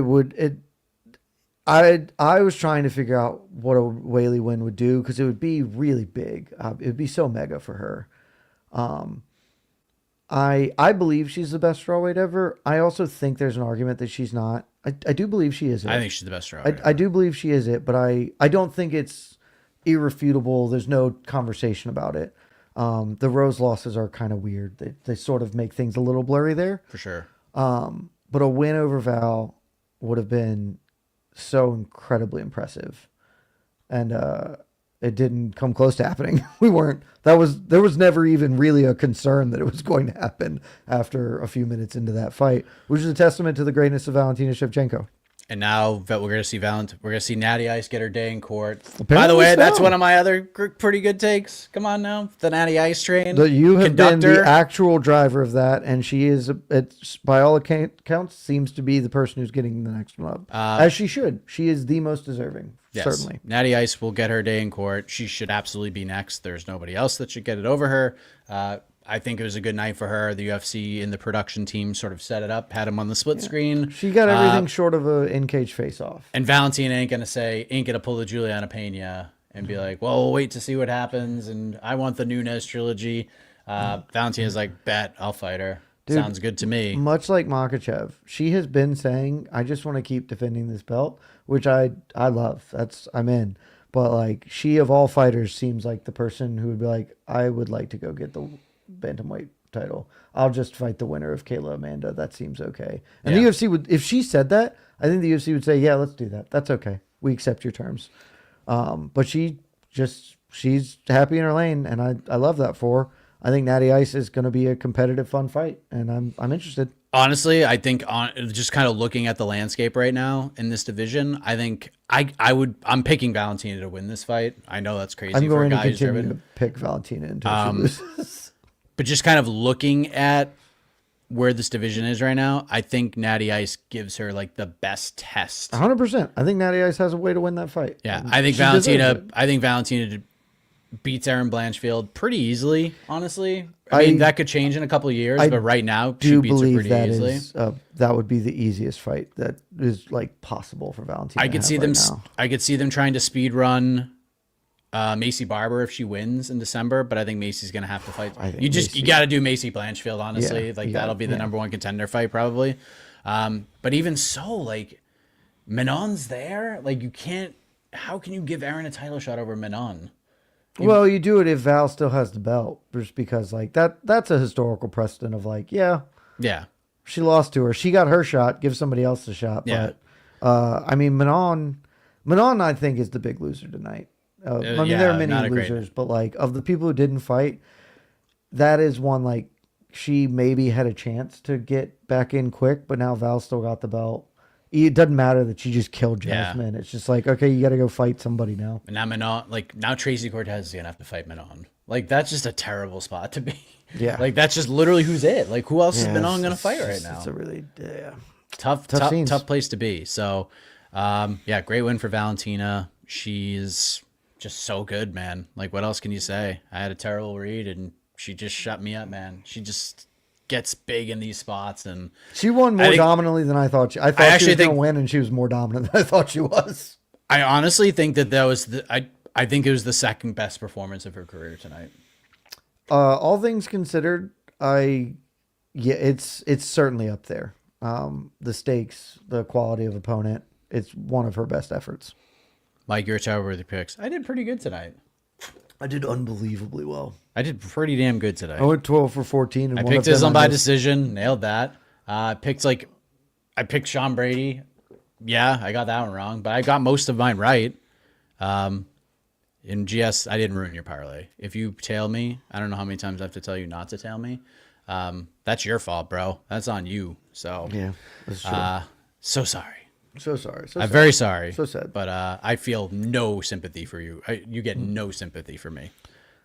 I was trying to figure out what a Weili win would do, because it would be really big. It would be so mega for her. I believe she's the best strawweight ever. I also think there's an argument that she's not. I do believe she is it.
I think she's the best strawweight.
I do believe she is it, but I don't think it's irrefutable. There's no conversation about it. The Rose losses are kind of weird. They sort of make things a little blurry there.
For sure.
But a win over Val would have been so incredibly impressive. And it didn't come close to happening. There was never even really a concern that it was going to happen after a few minutes into that fight, which is a testament to the greatness of Valentina Shevchenko.
And now we're going to see Natty Ice get her day in court. Apparently, by the way, that's one of my other pretty good takes. Come on now, the Natty Ice train.
You have been the actual driver of that, and she is, by all accounts, seems to be the person who's getting the next one up, as she should. She is the most deserving. Yes. Certainly.
Natty Ice will get her day in court. She should absolutely be next. There's nobody else that should get it over her. I think it was a good night for her. The UFC and the production team sort of set it up, had him on the split screen.
She got everything short of a in-cage face-off.
And Valentina ain't going to pull the Juliana Pena and be like, well, we'll wait to see what happens. And I want the Nunes trilogy. Valentina's like, bet, I'll fight her. Dude, sounds good to me.
Much like Makhachev, she has been saying, I just want to keep defending this belt, which I love. I'm in. But like, she of all fighters seems like the person who would be like, I would like to go get the bantamweight title. I'll just fight the winner of Kayla Amanda. That seems okay. And the UFC would, if she said that, I think the UFC would say, yeah, let's do that. That's okay. We accept your terms. But she's happy in her lane, and I love that for her. I think Natty Ice is going to be a competitive, fun fight, and I'm interested.
Honestly, I think on just kind of looking at the landscape right now in this division, I think I'm picking Valentina to win this fight. I know that's crazy
I'm
for a
going to
guy who's
continue
driven.
to pick Valentina until she loses.
But just kind of looking at where this division is right now, I think Natty Ice gives her like the best test.
100%. I think Natty Ice has a way to win that fight.
Yeah,
And
I think
she deserves
Valentina.
it.
I think Valentina beats Erin Blanchfield pretty easily. Honestly, I mean that could change in a couple of years, but right now she
Do
beats her
believe
pretty
that
easily.
is that would be the easiest fight that is like possible for Valentina.
I could see them. I could see them trying to speed run Macy Barber if she wins in December, but I think Macy's gonna have to fight. You got to do Macy Blanchfield, honestly.
Yeah,
That'll be the number one contender fight probably. But even so, like Manon's there. Like you can't. How can you give Erin a title shot over Manon?
Well, you do it if Val still has the belt, just because like that's a historical precedent of like, yeah, she lost to her. She got her shot, give somebody else a shot.
Yeah.
But I mean, Manon I think is the big loser tonight. I mean, there are many losers, but like of the people who didn't fight, that is one like she maybe had a chance to get back in quick, but now Val still got the belt. It doesn't matter that she just killed Jasmine. Yeah. It's just like, okay, you got to go fight somebody now.
And now Manon, now Tracy Cortez is gonna have to fight Manon. Like that's just a terrible spot to be.
Yeah.
Like that's just literally who's it. Like who else is Manon gonna fight right now?
It's a really
tough place to be. So, great win for Valentina. She's just so good, man. Like what else can you say? I had a terrible read and she just shut me up, man. She just gets big in these spots, and
she won more dominantly than I thought. I thought she was going to win, and she was more dominant than I thought she was.
I honestly think that was I think it was the second best performance of her career tonight.
All things considered, it's certainly up there. The stakes, the quality of opponent, it's one of her best efforts.
Mike, your tower picks. I did pretty good tonight.
I did unbelievably well.
I did pretty damn good today.
I went 12 for 14. And
I picked Islam by decision. Nailed that. I picked Sean Brady. Yeah, I got that one wrong, but I got most of mine right. In GS, I didn't ruin your parlay. If you tail me, I don't know how many times I have to tell you not to tail me. That's your fault, bro. That's on you. So
yeah, that's true.
So sorry.
So sorry.
I'm very sorry.
So sad.
But I feel no sympathy for you. You get no sympathy for me.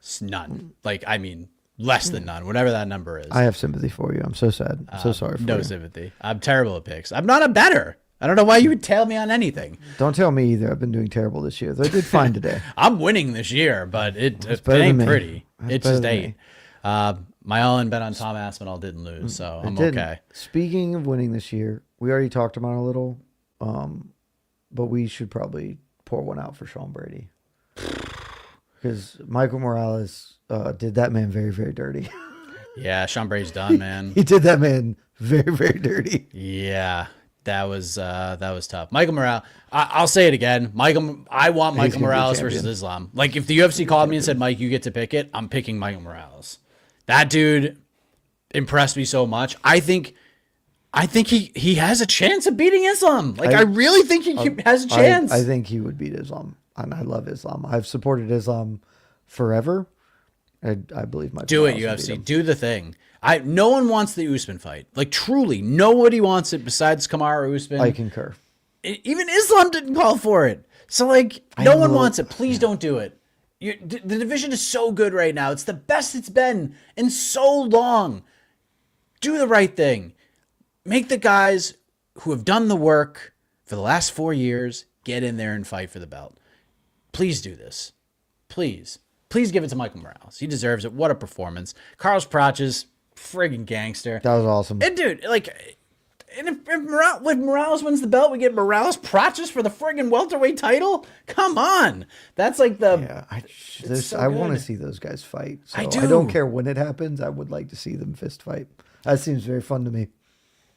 It's none. Like, I mean, less than none, whatever that number is.
I have sympathy for you. I'm so sad. I'm so sorry for you.
No sympathy. I'm terrible at picks. I'm not a bettor. I don't know why you would tail me on anything.
Don't tell me either. I've been doing terrible this year. Though I did fine today.
I'm winning this year, but it ain't pretty. It just ain't. My all-in bet on Tom Aspinall didn't lose, so I'm okay. Speaking
of winning this year, we already talked about it a little. But we should probably pour one out for Sean Brady, because Michael Morales did that man very, very dirty.
Yeah, Sean Brady's done, man.
He did that man very, very dirty.
Yeah, that was tough. Michael Morales. I'll say it again. I want Michael Morales versus Islam. Like if the UFC called me and said, "Mike, you get to pick it," I'm picking Michael Morales. That dude impressed me so much. I think he has a chance of beating Islam. Like I really think he has a chance.
I think he would beat Islam, and I love Islam. I've supported Islam forever. I believe my
do it UFC. Do the thing. No one wants the Usman fight. Like truly, nobody wants it besides Kamaru Usman.
I concur.
Even Islam didn't call for it. So like, no one wants it. Please don't do it. The division is so good right now. It's the best it's been in so long. Do the right thing. Make the guys who have done the work for the last 4 years get in there and fight for the belt. Please do this. Please. Please give it to Michael Morales. He deserves it. What a performance. Carlos Praches, friggin' gangster.
That was awesome.
And dude, if Morales wins the belt, we get Morales Praches for the friggin' welterweight title? Come on. That's like the...
Yeah, I want to see those guys fight. So I don't care when it happens. I would like to see them fist fight. That seems very fun to me.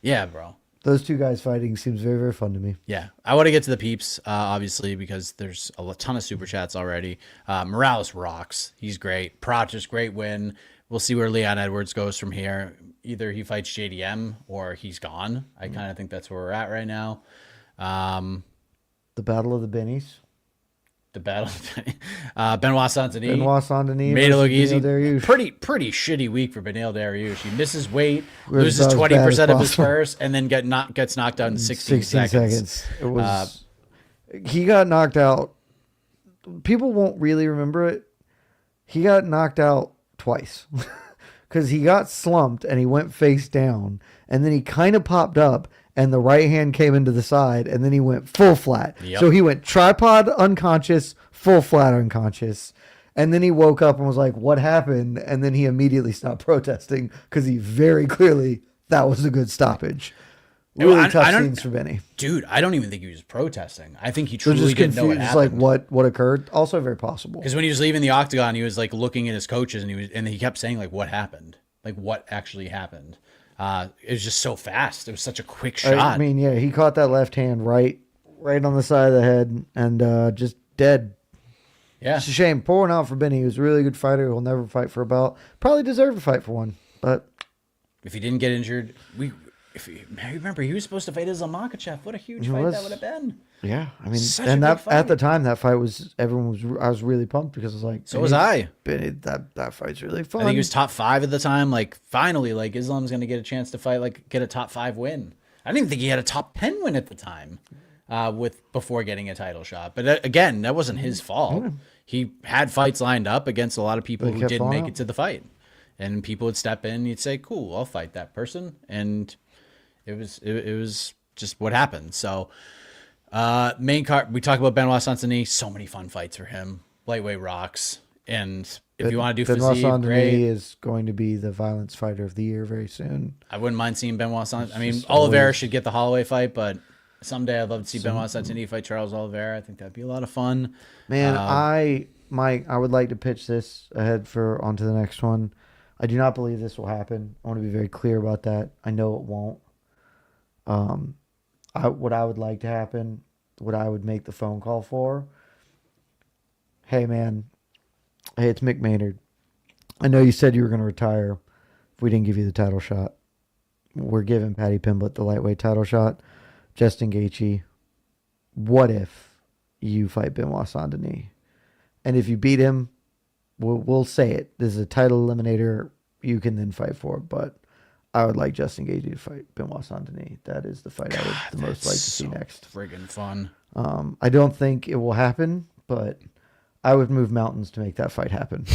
Yeah, bro.
Those two guys fighting seems very, very fun to me.
Yeah. I want to get to the peeps, obviously, because there's a ton of super chats already. Morales rocks. He's great. Praches, great win. We'll see where Leon Edwards goes from here. Either he fights JDM or he's gone. I kind of think that's where we're at right now.
The Battle of the Bennies.
the battle. Benoit Saint-Denis.
Benoit Saint-Denis
made it look
versus
easy.
Beneil Dariush.
Pretty shitty week for Beneil Dariush. He misses weight,
Was
loses
about as bad as
20% of his
possible.
first, and then gets knocked out in 16 seconds.
It was. He got knocked out. People won't really remember it. He got knocked out twice because he got slumped and he went face down, and then he kind of popped up, and the right hand came into the side, and then he went full flat.
Yep.
So he went tripod unconscious, full flat unconscious. And then he woke up and was like, what happened? And then he immediately stopped protesting because he very clearly, that was a good stoppage. Really tough scenes for Benny.
Dude, I don't even think he was protesting. I think he
So
truly
just
didn't know what
confused,
happened.
like what occurred. Also very possible.
Because when he was leaving the octagon, he was like looking at his coaches, and he kept saying like, "What happened? Like what actually happened?" It was just so fast. It was such a quick shot.
I mean, yeah, he caught that left hand right on the side of the head and just dead.
Yeah,
It's a shame. Pouring out for Benny. He was a really good fighter. He'll never fight for a belt. Probably deserved to fight for one. But
if he didn't get injured, I remember he was supposed to fight Islam Makhachev. What a huge fight that would have been.
yeah, I mean,
Such a
and
big
that
fight.
at the time that fight was I was really pumped because I was like,
So was I.
Benny, that fight's really fun.
I think he was top 5 at the time. Like finally, like Islam's going to get a chance to fight, like get a top 5 win. I didn't even think he had a top 10 win at the time, before getting a title shot. But again, that wasn't his fault. He had fights lined up against a lot of people who
kept
didn't
falling
make
out.
it to the fight, and people would step in. And you'd say, "Cool, I'll fight that person," and it was just what happened. So, main card, we talk about Benoit Saint-Denis. So many fun fights for him. Lightweight rocks, and if you want to do
Benoit
physique,
Saint-Denis
great.
is going to be the violence fighter of the year very soon.
I wouldn't mind seeing Benoit Saint. I mean,
just
Oliveira
always-
should get the Holloway fight, but someday I'd love to see Benoit Saint-Denis fight Charles Oliveira. I think that'd be a lot of fun.
Man, I would like to pitch this ahead for onto the next one. I do not believe this will happen. I want to be very clear about that. I know it won't. What I would like to happen, what I would make the phone call for. Hey man, hey, it's Mick Maynard. I know you said you were going to retire if we didn't give you the title shot. We're giving Paddy Pimblett the lightweight title shot. Justin Gaethje, what if you fight Benoit Saint-Denis? And if you beat him, we'll say it. This is a title eliminator. You can then fight for it. But I would like Justin Gaethje to fight Benoit Saint-Denis. That is the fight I would the most like to see next.
Friggin' fun.
I don't think it will happen, but I would move mountains to make that fight happen.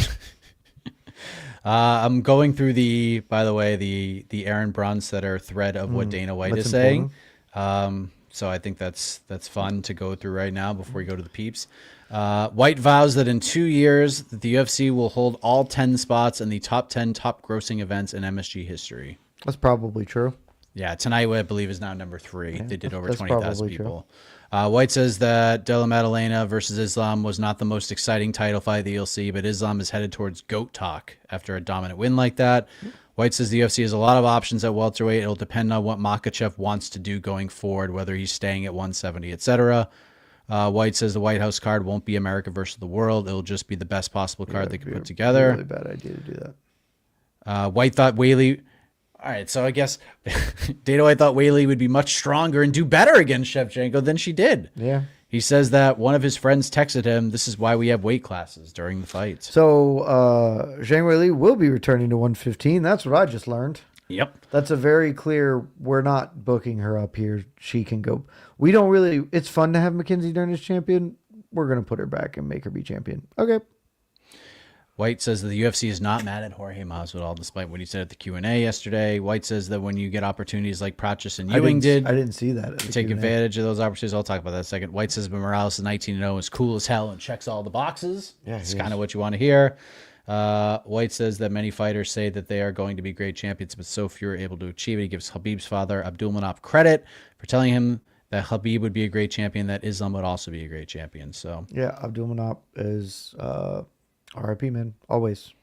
I'm going through by the way, the Aaron Bronstetter thread of what Dana White
that's
is saying. So I think that's fun to go through right now before we go to the peeps. White vows that in 2 years, the UFC will hold all 10 spots in the top 10 top grossing events in MSG history.
That's probably true.
Yeah, tonight I believe is now number 3. They did over
that's
20,000
probably true.
people. White says that Della Maddalena versus Islam was not the most exciting title fight that you'll see, but Islam is headed towards GOAT talk after a dominant win like that. White says the UFC has a lot of options at welterweight. It'll depend on what Makhachev wants to do going forward, whether he's staying at 170, etc. White says the White House card won't be America versus the world. It'll just be the best possible card they can put together.
Really bad idea to do that.
White thought Whaley... All right, so I guess Dana White thought Whaley would be much stronger and do better against Shevchenko than she did.
Yeah.
He says that one of his friends texted him, "This is why we have weight classes during the fights."
So Zhang Weili will be returning to 115. That's what I just learned.
Yep.
That's a very clear, we're not booking her up here. She can go. We don't really, it's fun to have Mackenzie Dern as champion. We're going to put her back and make her be champion. Okay.
White says that the UFC is not mad at Jorge Masvidal, despite what he said at the Q&A yesterday. White says that when you get opportunities like Prachus and Ewing did,
I didn't see that.
take advantage of those opportunities. I'll talk about that in a second. White says that Morales is 19-0, is cool as hell, and checks all the boxes.
Yeah,
it's
he
kind
is.
of what you want to hear. White says that many fighters say that they are going to be great champions, but so few are able to achieve it. He gives Khabib's father, Abdulmanap, credit for telling him that Khabib would be a great champion, that Islam would also be a great champion. So
Yeah, Abdulmanap is RIP, man. Always.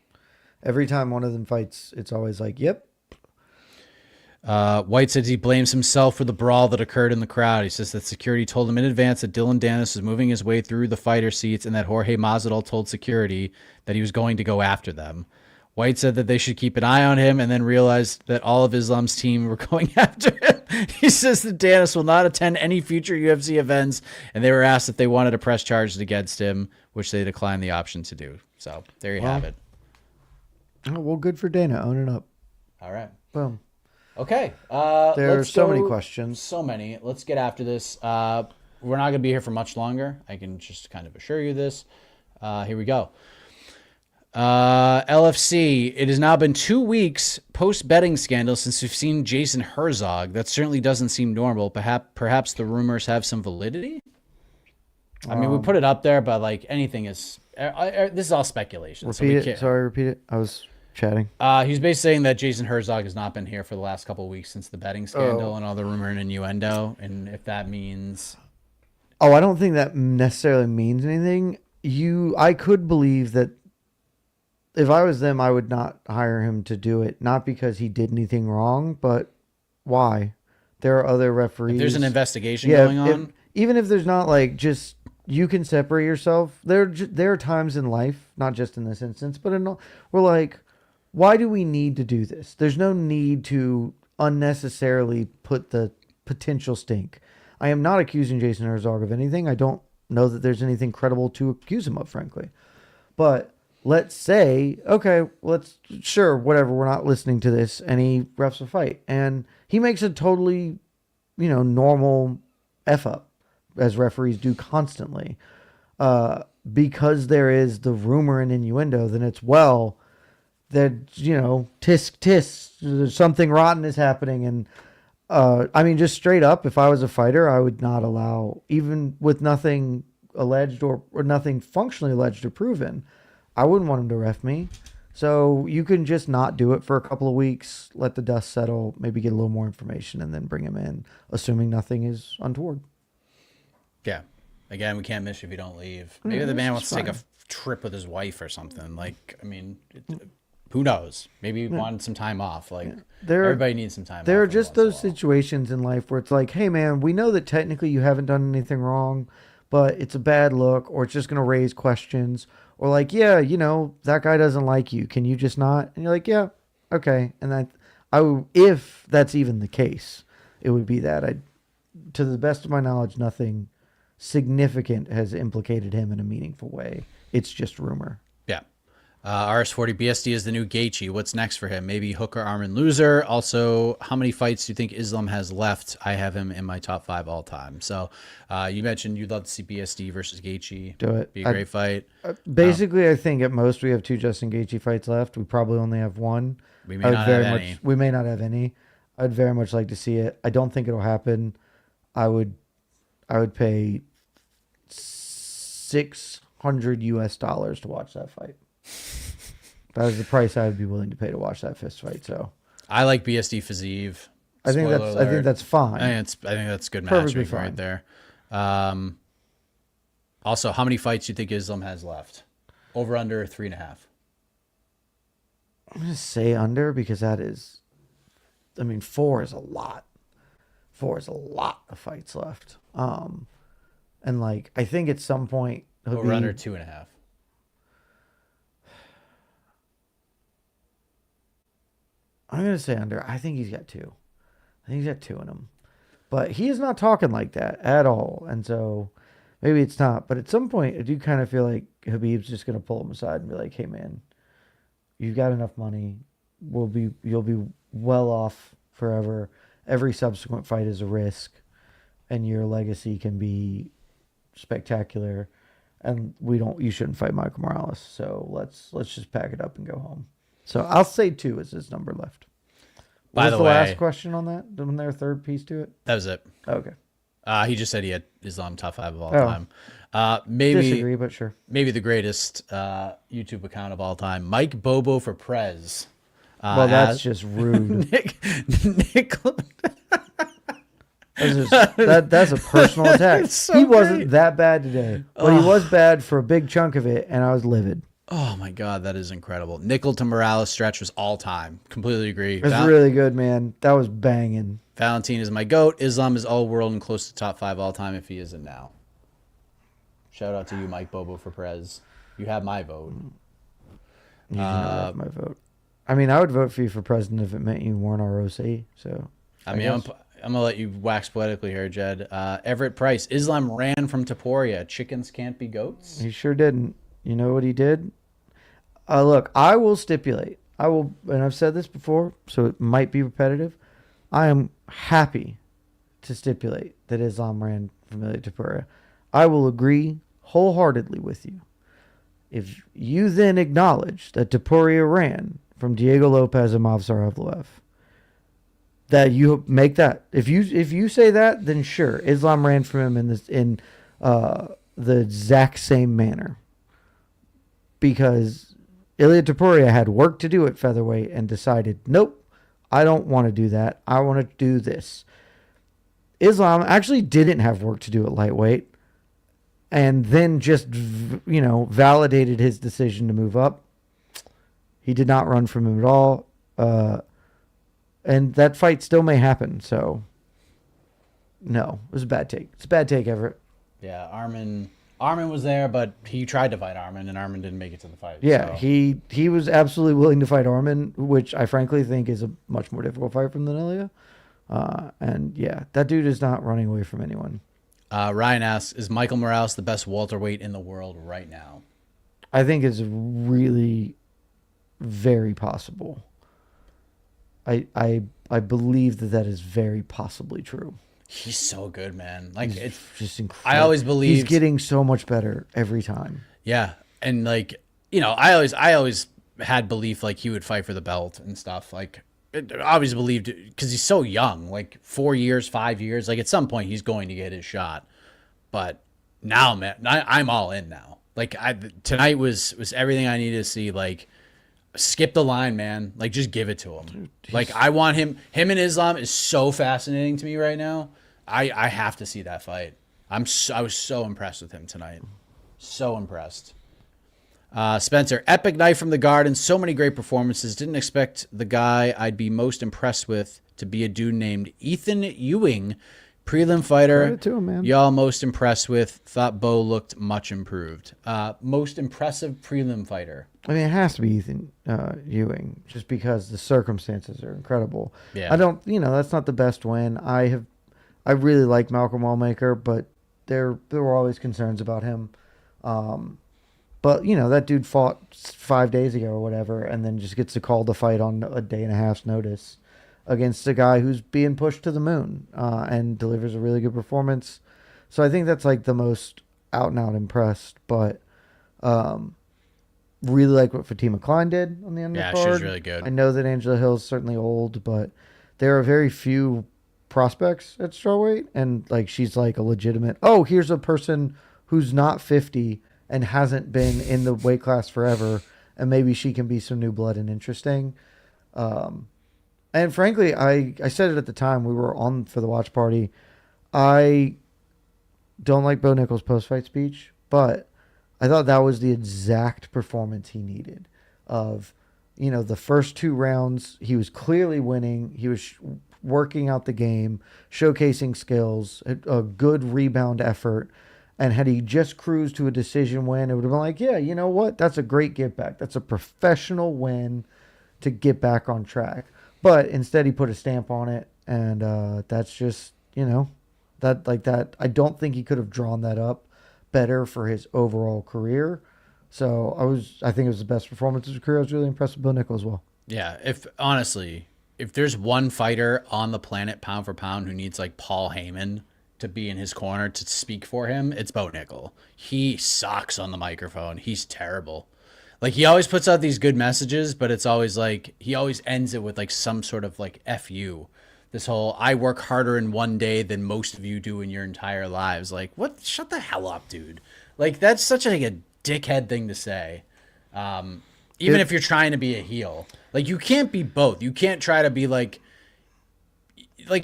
Every time one of them fights, it's always like, yep.
White says he blames himself for the brawl that occurred in the crowd. He says that security told him in advance that Dylan Dennis was moving his way through the fighter seats and that Jorge Masvidal told security that he was going to go after them. White said that they should keep an eye on him and then realized that all of Islam's team were going after him.
He says that Danis will not attend any future UFC events, and they were asked if they wanted to press charges against him, which they declined the option to do. So there you have it.
Oh, well, good for Dana. Own it up.
All right.
Boom.
Okay.
There are so many questions.
So many. Let's get after this. We're not going to be here for much longer. I can just kind of assure you this. Here we go. LFC. It has now been 2 weeks post-betting scandal since we've seen Jason Herzog. That certainly doesn't seem normal. Perhaps the rumors have some validity? I mean, we put it up there, but like anything is... this is all speculation.
Repeat it. Sorry, repeat it. I was chatting.
He's basically saying that Jason Herzog has not been here for the last couple of weeks since the betting scandal and all the rumor and innuendo. And if that means...
Oh, I don't think that necessarily means anything. I could believe that if I was them, I would not hire him to do it. Not because he did anything wrong, but why? There are other referees.
If there's an investigation going on.
Even if there's not like just... You can separate yourself. There are times in life, not just in this instance, but we're like, why do we need to do this? There's no need to unnecessarily put the potential stink. I am not accusing Jason Herzog of anything. I don't know that there's anything credible to accuse him of, frankly. But let's say, okay, whatever, we're not listening to this, and he refs a fight. And he makes a totally, normal F-up, as referees do constantly, because there is the rumor and innuendo, then it's, tisk, tisk, something rotten is happening. And, just straight up, if I was a fighter, I would not allow, even with nothing alleged or nothing functionally alleged or proven, I wouldn't want him to ref me. So you can just not do it for a couple of weeks, let the dust settle, maybe get a little more information, and then bring him in, assuming nothing is untoward.
Yeah. Again, we can't miss you if you don't leave. Maybe the man wants to take a trip with his wife or something. Who knows? Maybe he wanted some time off. Everybody needs some time off.
There are just those situations in life where it's like, hey, man, we know that technically you haven't done anything wrong, but it's a bad look, or it's just going to raise questions. Or like, yeah, that guy doesn't like you. Can you just not? And you're like, yeah, okay. And if that's even the case, it would be that. To the best of my knowledge, nothing significant has implicated him in a meaningful way. It's just rumor.
Yeah. RS40 BSD is the new Gaethje. What's next for him? Maybe hooker, arm, and loser. Also, how many fights do you think Islam has left? I have him in my top 5 all time. So you mentioned you'd love to see BSD versus Gaethje.
Do it.
Be a great fight.
Basically, I think at most we have 2 Justin Gaethje fights left. We probably only have 1.
We may not have any.
We may not have any. I'd very much like to see it. I don't think it'll happen. I would pay $600 US to watch that fight. That is the price I would be willing to pay to watch that fist fight. So
I like BSD Fiziev.
I think that's fine.
I think that's good
Perfectly
matchmaking right there. Also, how many fights do you think Islam has left? Over under 3.5.
I'm gonna say under because that is, 4 is a lot. 4 is a lot of fights left. And I think at some point
over under 2.5.
I'm gonna say under. I think he's got 2. I think he's got 2 in him, but he is not talking like that at all. And so maybe it's not. But at some point, I do kind of feel like Khabib's just gonna pull him aside and be like, "Hey, man, you've got enough money. You'll be well off forever. Every subsequent fight is a risk, and your legacy can be spectacular. And you shouldn't fight Michael Morales. So let's just pack it up and go home." So I'll say 2 is his number left.
By the way,
last question on that? Wasn't there a third piece to it?
That was it.
Okay.
He just said he had Islam top 5 of all time. Maybe
disagree, but sure.
Maybe the greatest YouTube account of all time, Mike Bobo for Prez.
Well, that's just rude.
Nick.
That's a personal attack. He wasn't that bad today, but he was bad for a big chunk of it, and I was livid.
Oh my God, that is incredible. Nickel to Morales stretch was all time. Completely agree.
It was really good, man. That was banging.
Valentina is my GOAT. Islam is all world and close to top 5 all time if he isn't now. Shout out to you, Mike Bobo for Prez. You have my vote.
You do not have my vote. I would vote for you for president if it meant you weren't ROC. So
I'm gonna let you wax poetically here, Jed. Everett Price. Islam ran from Taporia. Chickens can't be goats.
He sure didn't. You know what he did? Look, I will stipulate. I will, and I've said this before, so it might be repetitive. I am happy to stipulate that Islam ran from Ilia Topuria. I will agree wholeheartedly with you. If you then acknowledge that Topuria ran from Diego Lopez and Movsar Evloev, that you make that. If you say that, then sure, Islam ran from him in the exact same manner. Because Ilia Topuria had work to do at featherweight and decided, nope, I don't want to do that. I want to do this. Islam actually didn't have work to do at lightweight, and then just validated his decision to move up. He did not run from him at all. And that fight still may happen. So, no, it was a bad take. It's a bad take, Everett.
Yeah, Armin was there, but he tried to fight Armin, and Armin didn't make it to the fight.
Yeah,
so.
he was absolutely willing to fight Armin, which I frankly think is a much more difficult fight from than Ilia. And yeah, that dude is not running away from anyone.
Ryan asks, is Michael Morales the best welterweight in the world right now?
I think it's really very possible. I believe that is very possibly true.
He's so good, man. Like,
He's
it's
just incredible.
I always believed
he's getting so much better every time.
Yeah, and like, I always had belief like he would fight for the belt and stuff. Like, I always believed, because he's so young, like 4 years, 5 years. Like, at some point he's going to get his shot. But now, man, I'm all in now. Like, tonight was everything I needed to see. Like, skip the line, man. Like, just give it to him. Dude, like, I want him and Islam is so fascinating to me right now. I have to see that fight. I was so impressed with him tonight. So impressed. Spencer, epic night from the Garden. So many great performances. Didn't expect the guy I'd be most impressed with to be a dude named Ethan Ewing. Prelim fighter.
Credit to him, man.
Y'all most impressed with. Thought Bo looked much improved. Most impressive prelim fighter.
I mean, it has to be Ethan Ewing, just because the circumstances are incredible.
Yeah.
I don't, that's not the best win. I really like Malcolm Wallmaker, but there were always concerns about him. But that dude fought 5 days ago or whatever, and then just gets to call the fight on a day and a half's notice against a guy who's being pushed to the moon, and delivers a really good performance. So I think that's like the most out and out impressed. But really like what Fatima Klein did on the undercard.
Yeah, she was really good.
I know that Angela Hill's certainly old, but there are very few prospects at strawweight, and like she's like a legitimate, here's a person who's not 50 and hasn't been in the weight class forever, and maybe she can be some new blood and interesting. And frankly, I said it at the time we were on for the watch party. I don't like Bo Nichols' post-fight speech, but I thought that was the exact performance he needed. Of, the first 2 rounds, he was clearly winning. He was working out the game, showcasing skills, a good rebound effort. And had he just cruised to a decision win, it would have been like, yeah, you know what? That's a great get back. That's a professional win to get back on track. But instead he put a stamp on it. And that's just, that I don't think he could have drawn that up better for his overall career. So I think it was the best performance of his career. I was really impressed with Bill Nichols as well.
Yeah, if there's one fighter on the planet pound for pound who needs like Paul Heyman to be in his corner to speak for him, it's Bo Nickol. He sucks on the microphone. He's terrible. Like, he always puts out these good messages, but it's always like, he always ends it with like some sort of like F you. This whole, I work harder in one day than most of you do in your entire lives. Like, what? Shut the hell up, dude. Like, that's such like a dickhead thing to say. Even if you're trying to be a heel. Like, you can't be both. You can't try to be like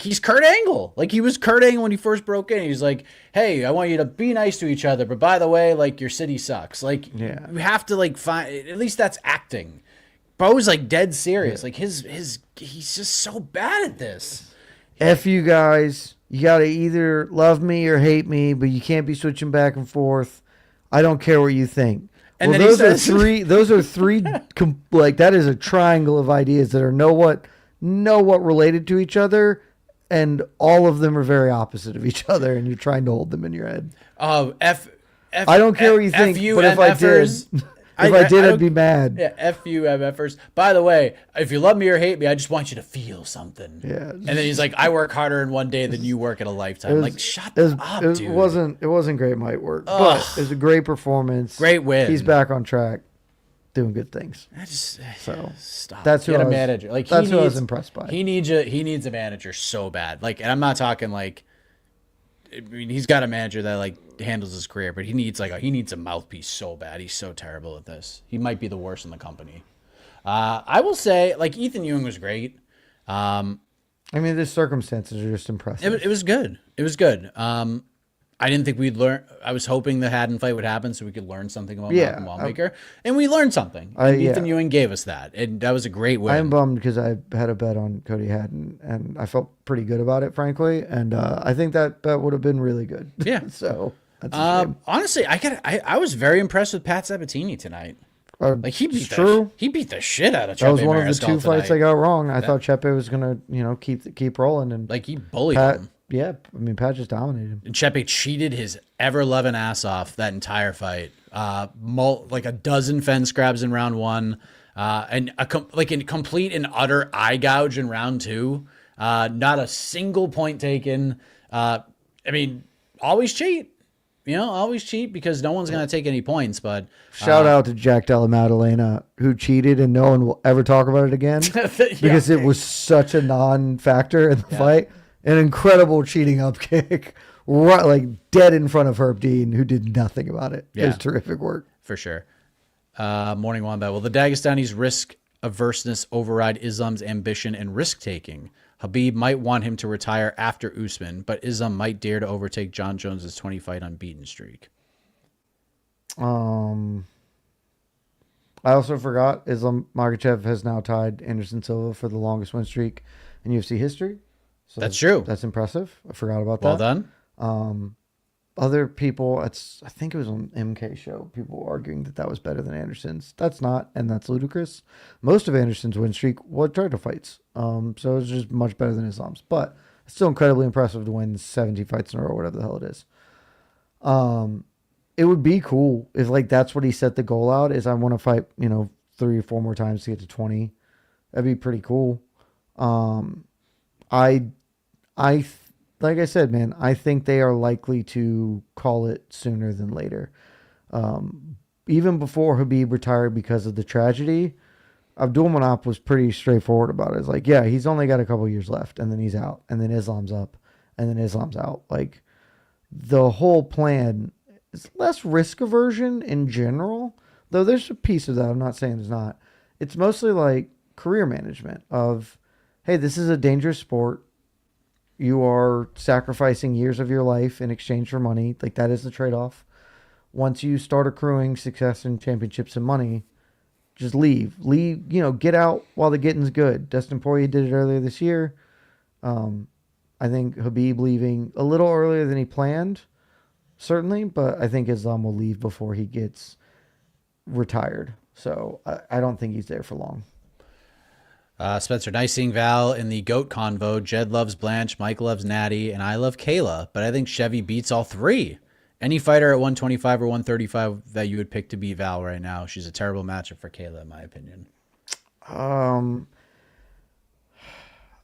he's Kurt Angle. Like, he was Kurt Angle when he first broke in. He's like, hey, I want you to be nice to each other, but by the way, like, your city sucks. Like,
yeah.
You have to like find, at least that's acting. Bo's like dead serious.
Yeah.
Like, he's just so bad at this.
F you guys. You got to either love me or hate me, but you can't be switching back and forth. I don't care what you think.
And
well,
then
those are three like, that is a triangle of ideas that are know what related to each other, and all of them are very opposite of each other, and you're trying to hold them in your head.
Oh,
I don't care what you think, but if I did, I'd be mad.
Yeah, FUMFers. By the way, if you love me or hate me, I just want you to feel something.
Yeah.
And then he's like, I work harder in one day than you work in a lifetime. Like, shut up, dude.
It wasn't great might work, but it was a great performance.
Great win.
He's back on track, doing good things.
So stop.
That's who
Get
I
a
was,
manager. Like
that's who I was impressed by.
He needs a manager so bad. Like, and I'm not talking like, I mean, he's got a manager that like handles his career, but he needs a mouthpiece so bad. He's so terrible at this. He might be the worst in the company. I will say, like, Ethan Ewing was great.
I mean, the circumstances are just impressive.
It was good. It was good. I didn't think we'd learn. I was hoping the Haddon fight would happen so we could learn something about Malcolm Wallmaker, and we learned something. And Ethan Ewing gave us that, and that was a great win.
I am bummed because I had a bet on Cody Haddon, and I felt pretty good about it, frankly. And I think that bet would have been really good.
Yeah.
So that's a shame.
Honestly, I was very impressed with Pat Sabatini tonight. Like he beat the shit out of Chepe.
That was one of the
Mariscal
two fights I
tonight.
got wrong. I thought Chepe was gonna, keep rolling, and
Like he bullied
Pat.
him.
Yeah, I mean, Pat just dominated him.
And Chepe cheated his ever-loving ass off that entire fight. Like a dozen fence grabs in round one, and a complete and utter eye gouge in round two. Not a single point taken. I mean, always cheat. Always cheat because no one's gonna take any points. But
Shout out to Jack Della Maddalena, who cheated, and no one will ever talk about it again because it was such a non-factor in the fight. An incredible cheating up kick, right, like dead in front of Herb Dean, who did nothing about it. It was terrific work.
For sure. Morning Wombat. Will the Dagestani's risk averseness override Islam's ambition and risk taking? Habib might want him to retire after Usman, but Islam might dare to overtake John Jones's 20-fight unbeaten streak.
I also forgot Islam Makhachev has now tied Anderson Silva for the longest win streak in UFC history. So
that's true.
That's impressive. I forgot about that.
Well done.
Other people, I think it was on MK show, people were arguing that was better than Anderson's. That's not, and that's ludicrous. Most of Anderson's win streak was title fights. So it's just much better than Islam's. But it's still incredibly impressive to win 17 fights in a row, whatever the hell it is. It would be cool if that's what he set the goal out is I want to fight, 3 or 4 more times to get to 20. That'd be pretty cool. Like I said, man, I think they are likely to call it sooner than later. Even before Habib retired because of the tragedy, Abdulmanap was pretty straightforward about it. It's like, yeah, he's only got a couple years left, and then he's out, and then Islam's up, and then Islam's out. Like, the whole plan is less risk aversion in general, though there's a piece of that. I'm not saying there's not. It's mostly like career management of, hey, this is a dangerous sport. You are sacrificing years of your life in exchange for money. Like, that is the trade-off. Once you start accruing success and championships and money, just leave. Get out while the getting's good. Dustin Poirier did it earlier this year. I think Habib leaving a little earlier than he planned, certainly, but I think Islam will leave before he gets retired. So I don't think he's there for long.
Spencer, nice seeing Val in the GOAT convo. Jed loves Blanche, Mike loves Natty, and I love Kayla, but I think Chevy beats all three. Any fighter at 125 or 135 that you would pick to beat Val right now, she's a terrible matchup for Kayla, in my opinion.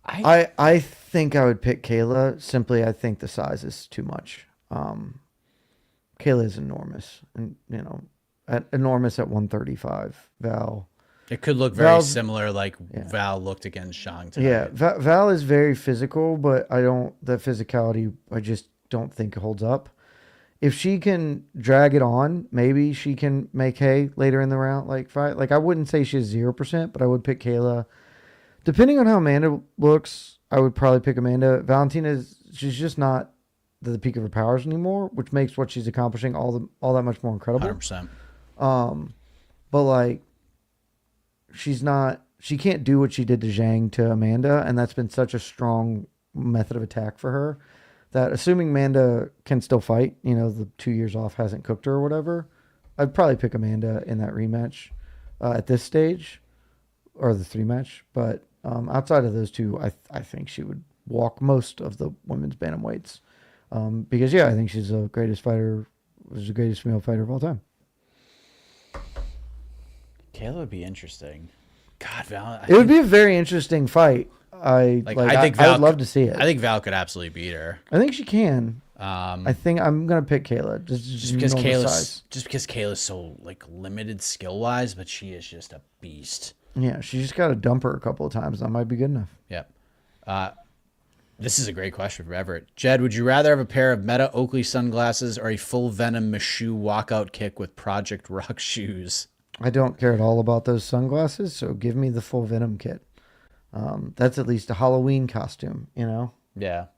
I think I would pick Kayla. Simply, I think the size is too much. Kayla is enormous, and enormous at 135. Val.
It could look very similar, like Val looked against Zhang tonight.
Yeah, Val is very physical, but the physicality I just don't think holds up. If she can drag it on, maybe she can make hay later in the round. I wouldn't say she's 0%, but I would pick Kayla. Depending on how Amanda looks, I would probably pick Amanda. Valentina, she's just not the peak of her powers anymore, which makes what she's accomplishing all that much more incredible.
100%.
But she can't do what she did to Zhang to Amanda, and that's been such a strong method of attack for her that, assuming Amanda can still fight, the 2 years off hasn't cooked her or whatever, I'd probably pick Amanda in that rematch at this stage, or the 3 match. But outside of those two, I think she would walk most of the women's bantamweights. Because I think she's the greatest fighter. Was the greatest female fighter of all time.
Kayla would be interesting. God, Val.
It would be a very interesting fight. I think Val, I would love to see it.
I think Val could absolutely beat her.
I think she can. I think I'm gonna pick Kayla just
because Kayla's so like limited skill wise, but she is just a beast.
Yeah, she just got to dump her a couple of times. That might be good enough.
Yep. This is a great question from Everett. Jed, would you rather have a pair of Meta Oakley sunglasses or a full Venom Meshew walkout kick with Project Rock shoes?
I don't care at all about those sunglasses, so give me the full Venom kit. That's at least a Halloween costume, you know?
Yeah.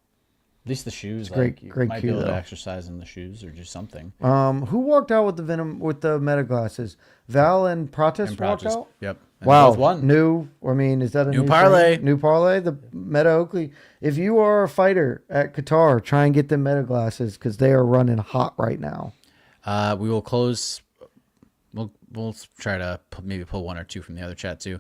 At least the shoes.
It's great, great
might
cue,
be able to
though.
exercise in the shoes or do something.
Who walked out with the Venom with the Meta glasses? Val and Protest walked out?
Yep. And
Wow.
both won.
Is that a
New parlay?
New parlay? The Meta Oakley. If you are a fighter at Qatar, try and get the Meta glasses because they are running hot right now.
We will close. We'll try to maybe pull one or two from the other chat too.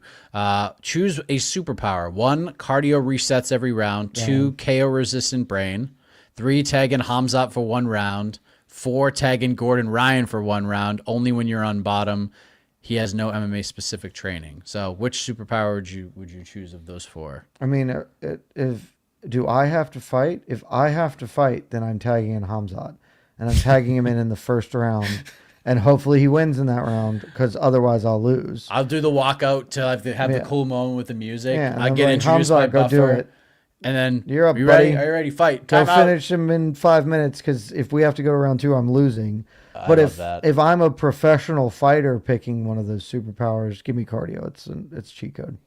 Choose a superpower. 1, cardio resets every round. 2, KO resistant brain. 3, tag in Hamzat for 1 round. 4, tag in Gordon Ryan for 1 round. Only when you're on bottom. He has no MMA specific training. So, which superpower would you choose of those 4?
I mean, do I have to fight? If I have to fight, then I'm tagging in Hamzat, and I'm tagging him in the first round, and hopefully he wins in that round because otherwise I'll lose.
I'll do the walkout till I have the cool moment with the music.
Yeah,
I'll get introduced
Hamzat,
by
go
Buffer.
do it.
And then
You're up,
you
buddy.
ready? Are you ready? Fight.
Go
Time out.
finish him in 5 minutes because if we have to go to round 2, I'm losing.
I
But
love that.
if I'm a professional fighter picking one of those superpowers, give me cardio. It's cheat code.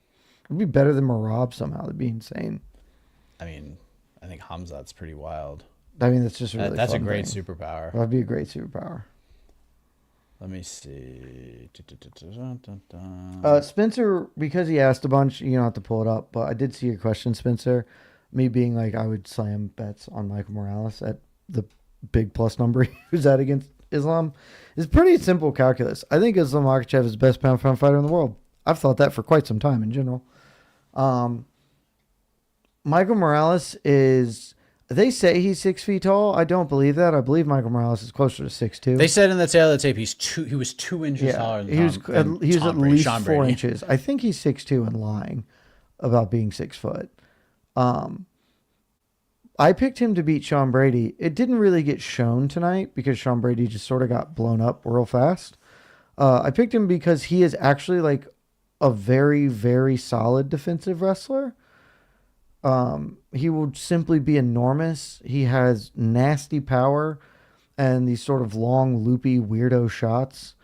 It'd be better than Marab somehow. That'd be insane.
I mean, I think Hamzat's pretty wild.
I mean, that's just a really
That's a
fun
great
thing.
superpower.
That'd be a great superpower.
Let me see.
Spencer, because he asked a bunch, you don't have to pull it up, but I did see your question, Spencer. Me being like, I would slam bets on Michael Morales at the big plus number he was at against Islam. It's pretty simple calculus. I think Islam Makhachev is the best pound-for-pound fighter in the world. I've thought that for quite some time in general. Michael Morales is... They say he's 6 feet tall. I don't believe that. I believe Michael Morales is closer to 6'2".
They said in the tail of the tape he was 2 inches taller than
he was at least
Sean
4
Brady.
inches. I think he's 6'2" and lying about being 6 foot. I picked him to beat Sean Brady. It didn't really get shown tonight because Sean Brady just sort of got blown up real fast. I picked him because he is actually like a very, very solid defensive wrestler. He will simply be enormous. He has nasty power and these sort of long, loopy, weirdo shots.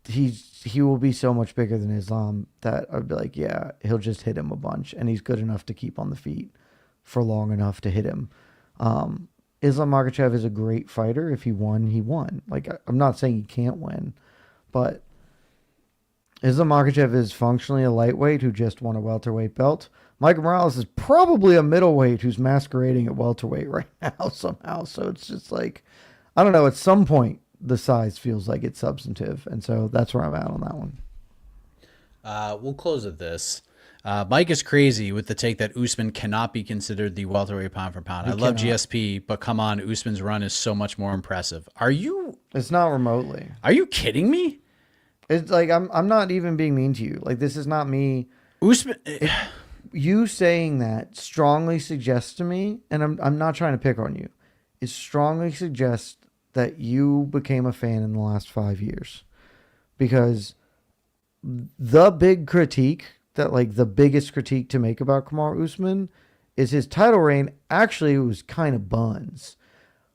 He will be so much bigger than Islam that I'd be like, yeah, he'll just hit him a bunch, and he's good enough to keep on the feet for long enough to hit him. Islam Makhachev is a great fighter. If he won, he won. Like, I'm not saying he can't win, but Islam Makhachev is functionally a lightweight who just won a welterweight belt. Michael Morales is probably a middleweight who's masquerading at welterweight right now somehow. So it's just like, I don't know, at some point the size feels like it's substantive. And so that's where I'm at on that one.
We'll close with this. Mike is crazy with the take that Usman cannot be considered the welterweight pound for pound. I love GSP, but come on, Usman's run is so much more impressive.
It's not remotely.
Are you kidding me?
It's like, I'm not even being mean to you. Like, this is not me.
Usman...
You saying that strongly suggests to me, and I'm not trying to pick on you, it strongly suggests that you became a fan in the last 5 years. Because the big critique, the biggest critique to make about Kamaru Usman is his title reign actually was kind of buns.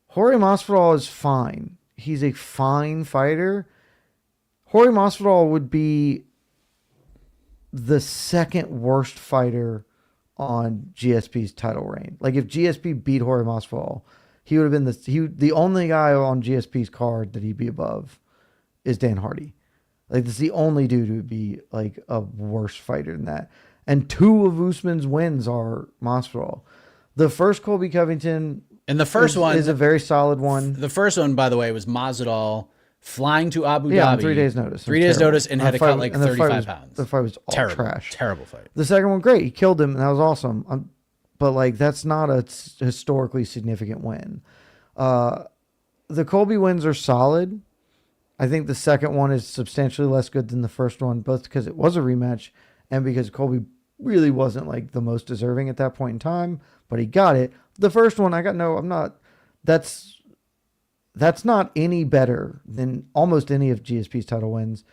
Jorge Masvidal is fine. He's a fine fighter. Jorge Masvidal would be the second worst fighter on GSP's title reign. Like, if GSP beat Jorge Masvidal, he would have been the only guy on GSP's card that he'd be above is Dan Hardy. Like, this is the only dude who would be like a worse fighter than that. And 2 of Usman's wins are Masvidal. The first Colby Covington
and the first one
is a very solid one.
The first one, by the way, was Masvidal flying to Abu
Yeah, on
Dhabi.
3 days notice.
3 days
Terrible.
notice and had to cut like
and the
35 pounds.
The fight was all
Terrible.
trash.
Terrible fight.
The second one, great. He killed him, and that was awesome. But like, that's not a historically significant win. The Colby wins are solid. I think the second one is substantially less good than the first one, both because it was a rematch and because Colby really wasn't like the most deserving at that point in time, but he got it. The first one, that's not any better than almost any of GSP's title wins.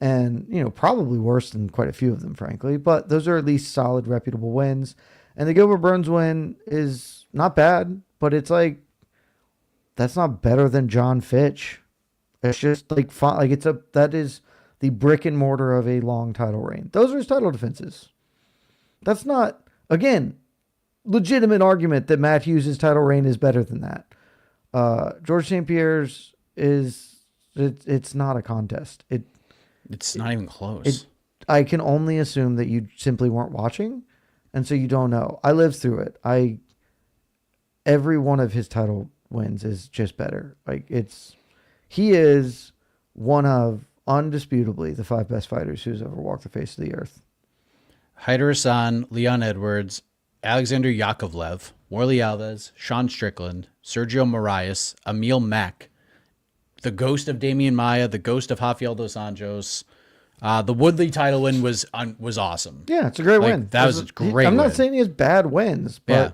And, probably worse than quite a few of them, frankly, but those are at least solid, reputable wins. And the Gilbert Burns win is not bad, but it's like, that's not better than John Fitch. It's just like fun. Like that is the brick and mortar of a long title reign. Those are his title defenses. That's not, again, legitimate argument that Matt Hughes' title reign is better than that. George St. Pierre's it's not a contest.
It's not even close.
I can only assume that you simply weren't watching, and so you don't know. I lived through it. Every one of his title wins is just better. He is one of undisputably the 5 best fighters who's ever walked the face of the earth.
Haider Hassan, Leon Edwards, Alexander Yakovlev, Warley Alves, Sean Strickland, Sergio Moraes, Emil Mack, the ghost of Damian Maia, the ghost of Rafael dos Anjos. The Woodley title win was awesome.
Yeah, it's a great win.
That was a great
I'm
win.
not saying he has bad wins, but
yeah.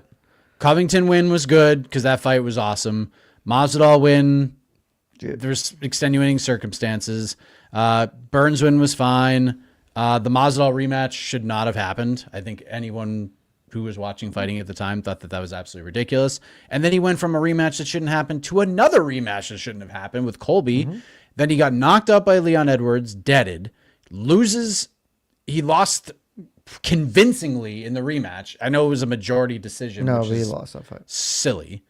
Covington win was good because that fight was awesome. Masvidal win, there's extenuating circumstances. Burns win was fine. The Masvidal rematch should not have happened. I think anyone who was watching fighting at the time thought that was absolutely ridiculous. And then he went from a rematch that shouldn't happen to another rematch that shouldn't have happened with Colby. Mm-hmm. Then he got knocked out by Leon Edwards, deaded, he lost convincingly in the rematch. I know it was a majority decision.
No, but he lost that fight.
Silly.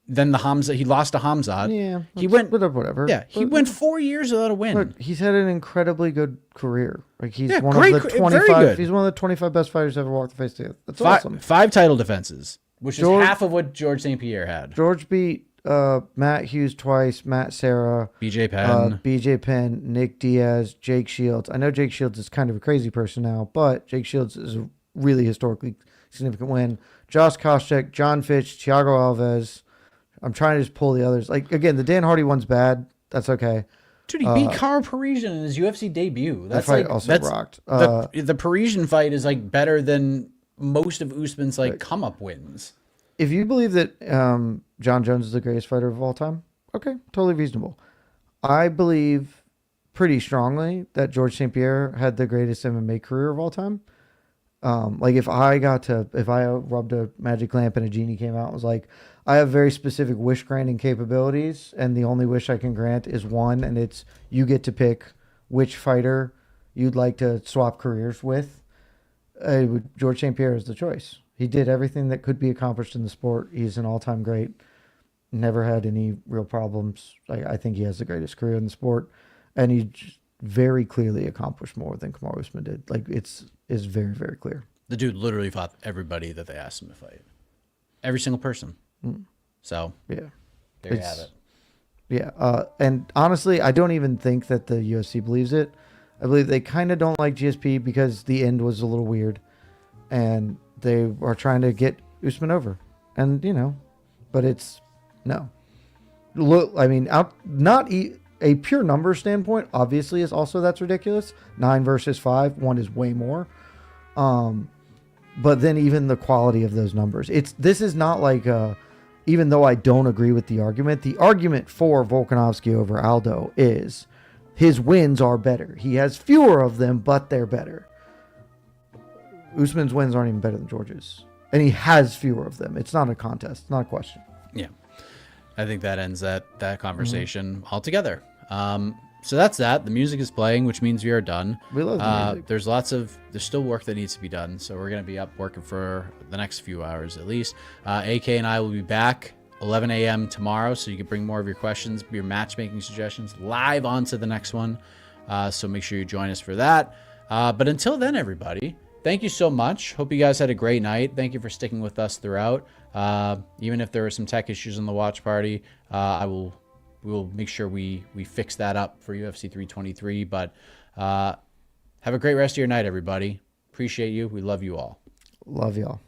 Then he lost to Hamzat.
Yeah.
He went
whatever.
Yeah, he went 4 years without a win.
Look, he's had an incredibly good career. Like he's one
very
of the 25.
good.
He's one of the 25 best fighters to ever walk the face of the earth. That's awesome.
5 title defenses, which is half of what George St. Pierre had.
George beat Matt Hughes twice, Matt Serra, BJ Penn, Nick Diaz, Jake Shields. I know Jake Shields is kind of a crazy person now, but Jake Shields is a really historically significant win. Josh Koscheck, John Fitch, Thiago Alves. I'm trying to just pull the others. Like, again, the Dan Hardy one's bad. That's okay.
Dude, he beat Karo Parisian in his UFC debut.
That fight also rocked.
The Parisian fight is like better than most of Usman's come up wins.
If you believe that John Jones is the greatest fighter of all time, okay, totally reasonable. I believe pretty strongly that George St. Pierre had the greatest MMA career of all time. If I rubbed a magic lamp and a genie came out and was like, I have very specific wish granting capabilities, and the only wish I can grant is one, and it's you get to pick which fighter you'd like to swap careers with. George St. Pierre is the choice. He did everything that could be accomplished in the sport. He's an all-time great. Never had any real problems. I think he has the greatest career in the sport, and he very clearly accomplished more than Kamaru Usman did. It's very, very clear.
The dude literally fought everybody that they asked him to fight. Every single person. So,
yeah,
there you have it.
Yeah, and honestly, I don't even think that the UFC believes it. I believe they kind of don't like GSP because the end was a little weird, and they are trying to get Usman over. And, but it's, no. Look, I mean, a pure number standpoint, obviously, is also that's ridiculous. 9 versus 5, 1 is way more. But then even the quality of those numbers, this is not like even though I don't agree with the argument for Volkanovski over Aldo is his wins are better. He has fewer of them, but they're better. Usman's wins aren't even better than George's, and he has fewer of them. It's not a contest. It's not a question.
Yeah. I think that ends that conversation altogether. So that's that. The music is playing, which means we are done.
We love the music.
There's still work that needs to be done. So we're going to be up working for the next few hours at least. AK and I will be back 11 a.m. tomorrow. So you can bring more of your questions, your matchmaking suggestions live onto the next one. So make sure you join us for that. But until then, everybody, thank you so much. Hope you guys had a great night. Thank you for sticking with us throughout. Even if there were some tech issues in the watch party, I will we'll make sure we fix that up for UFC 323. But have a great rest of your night, everybody. Appreciate you. We love you all.
Love y'all.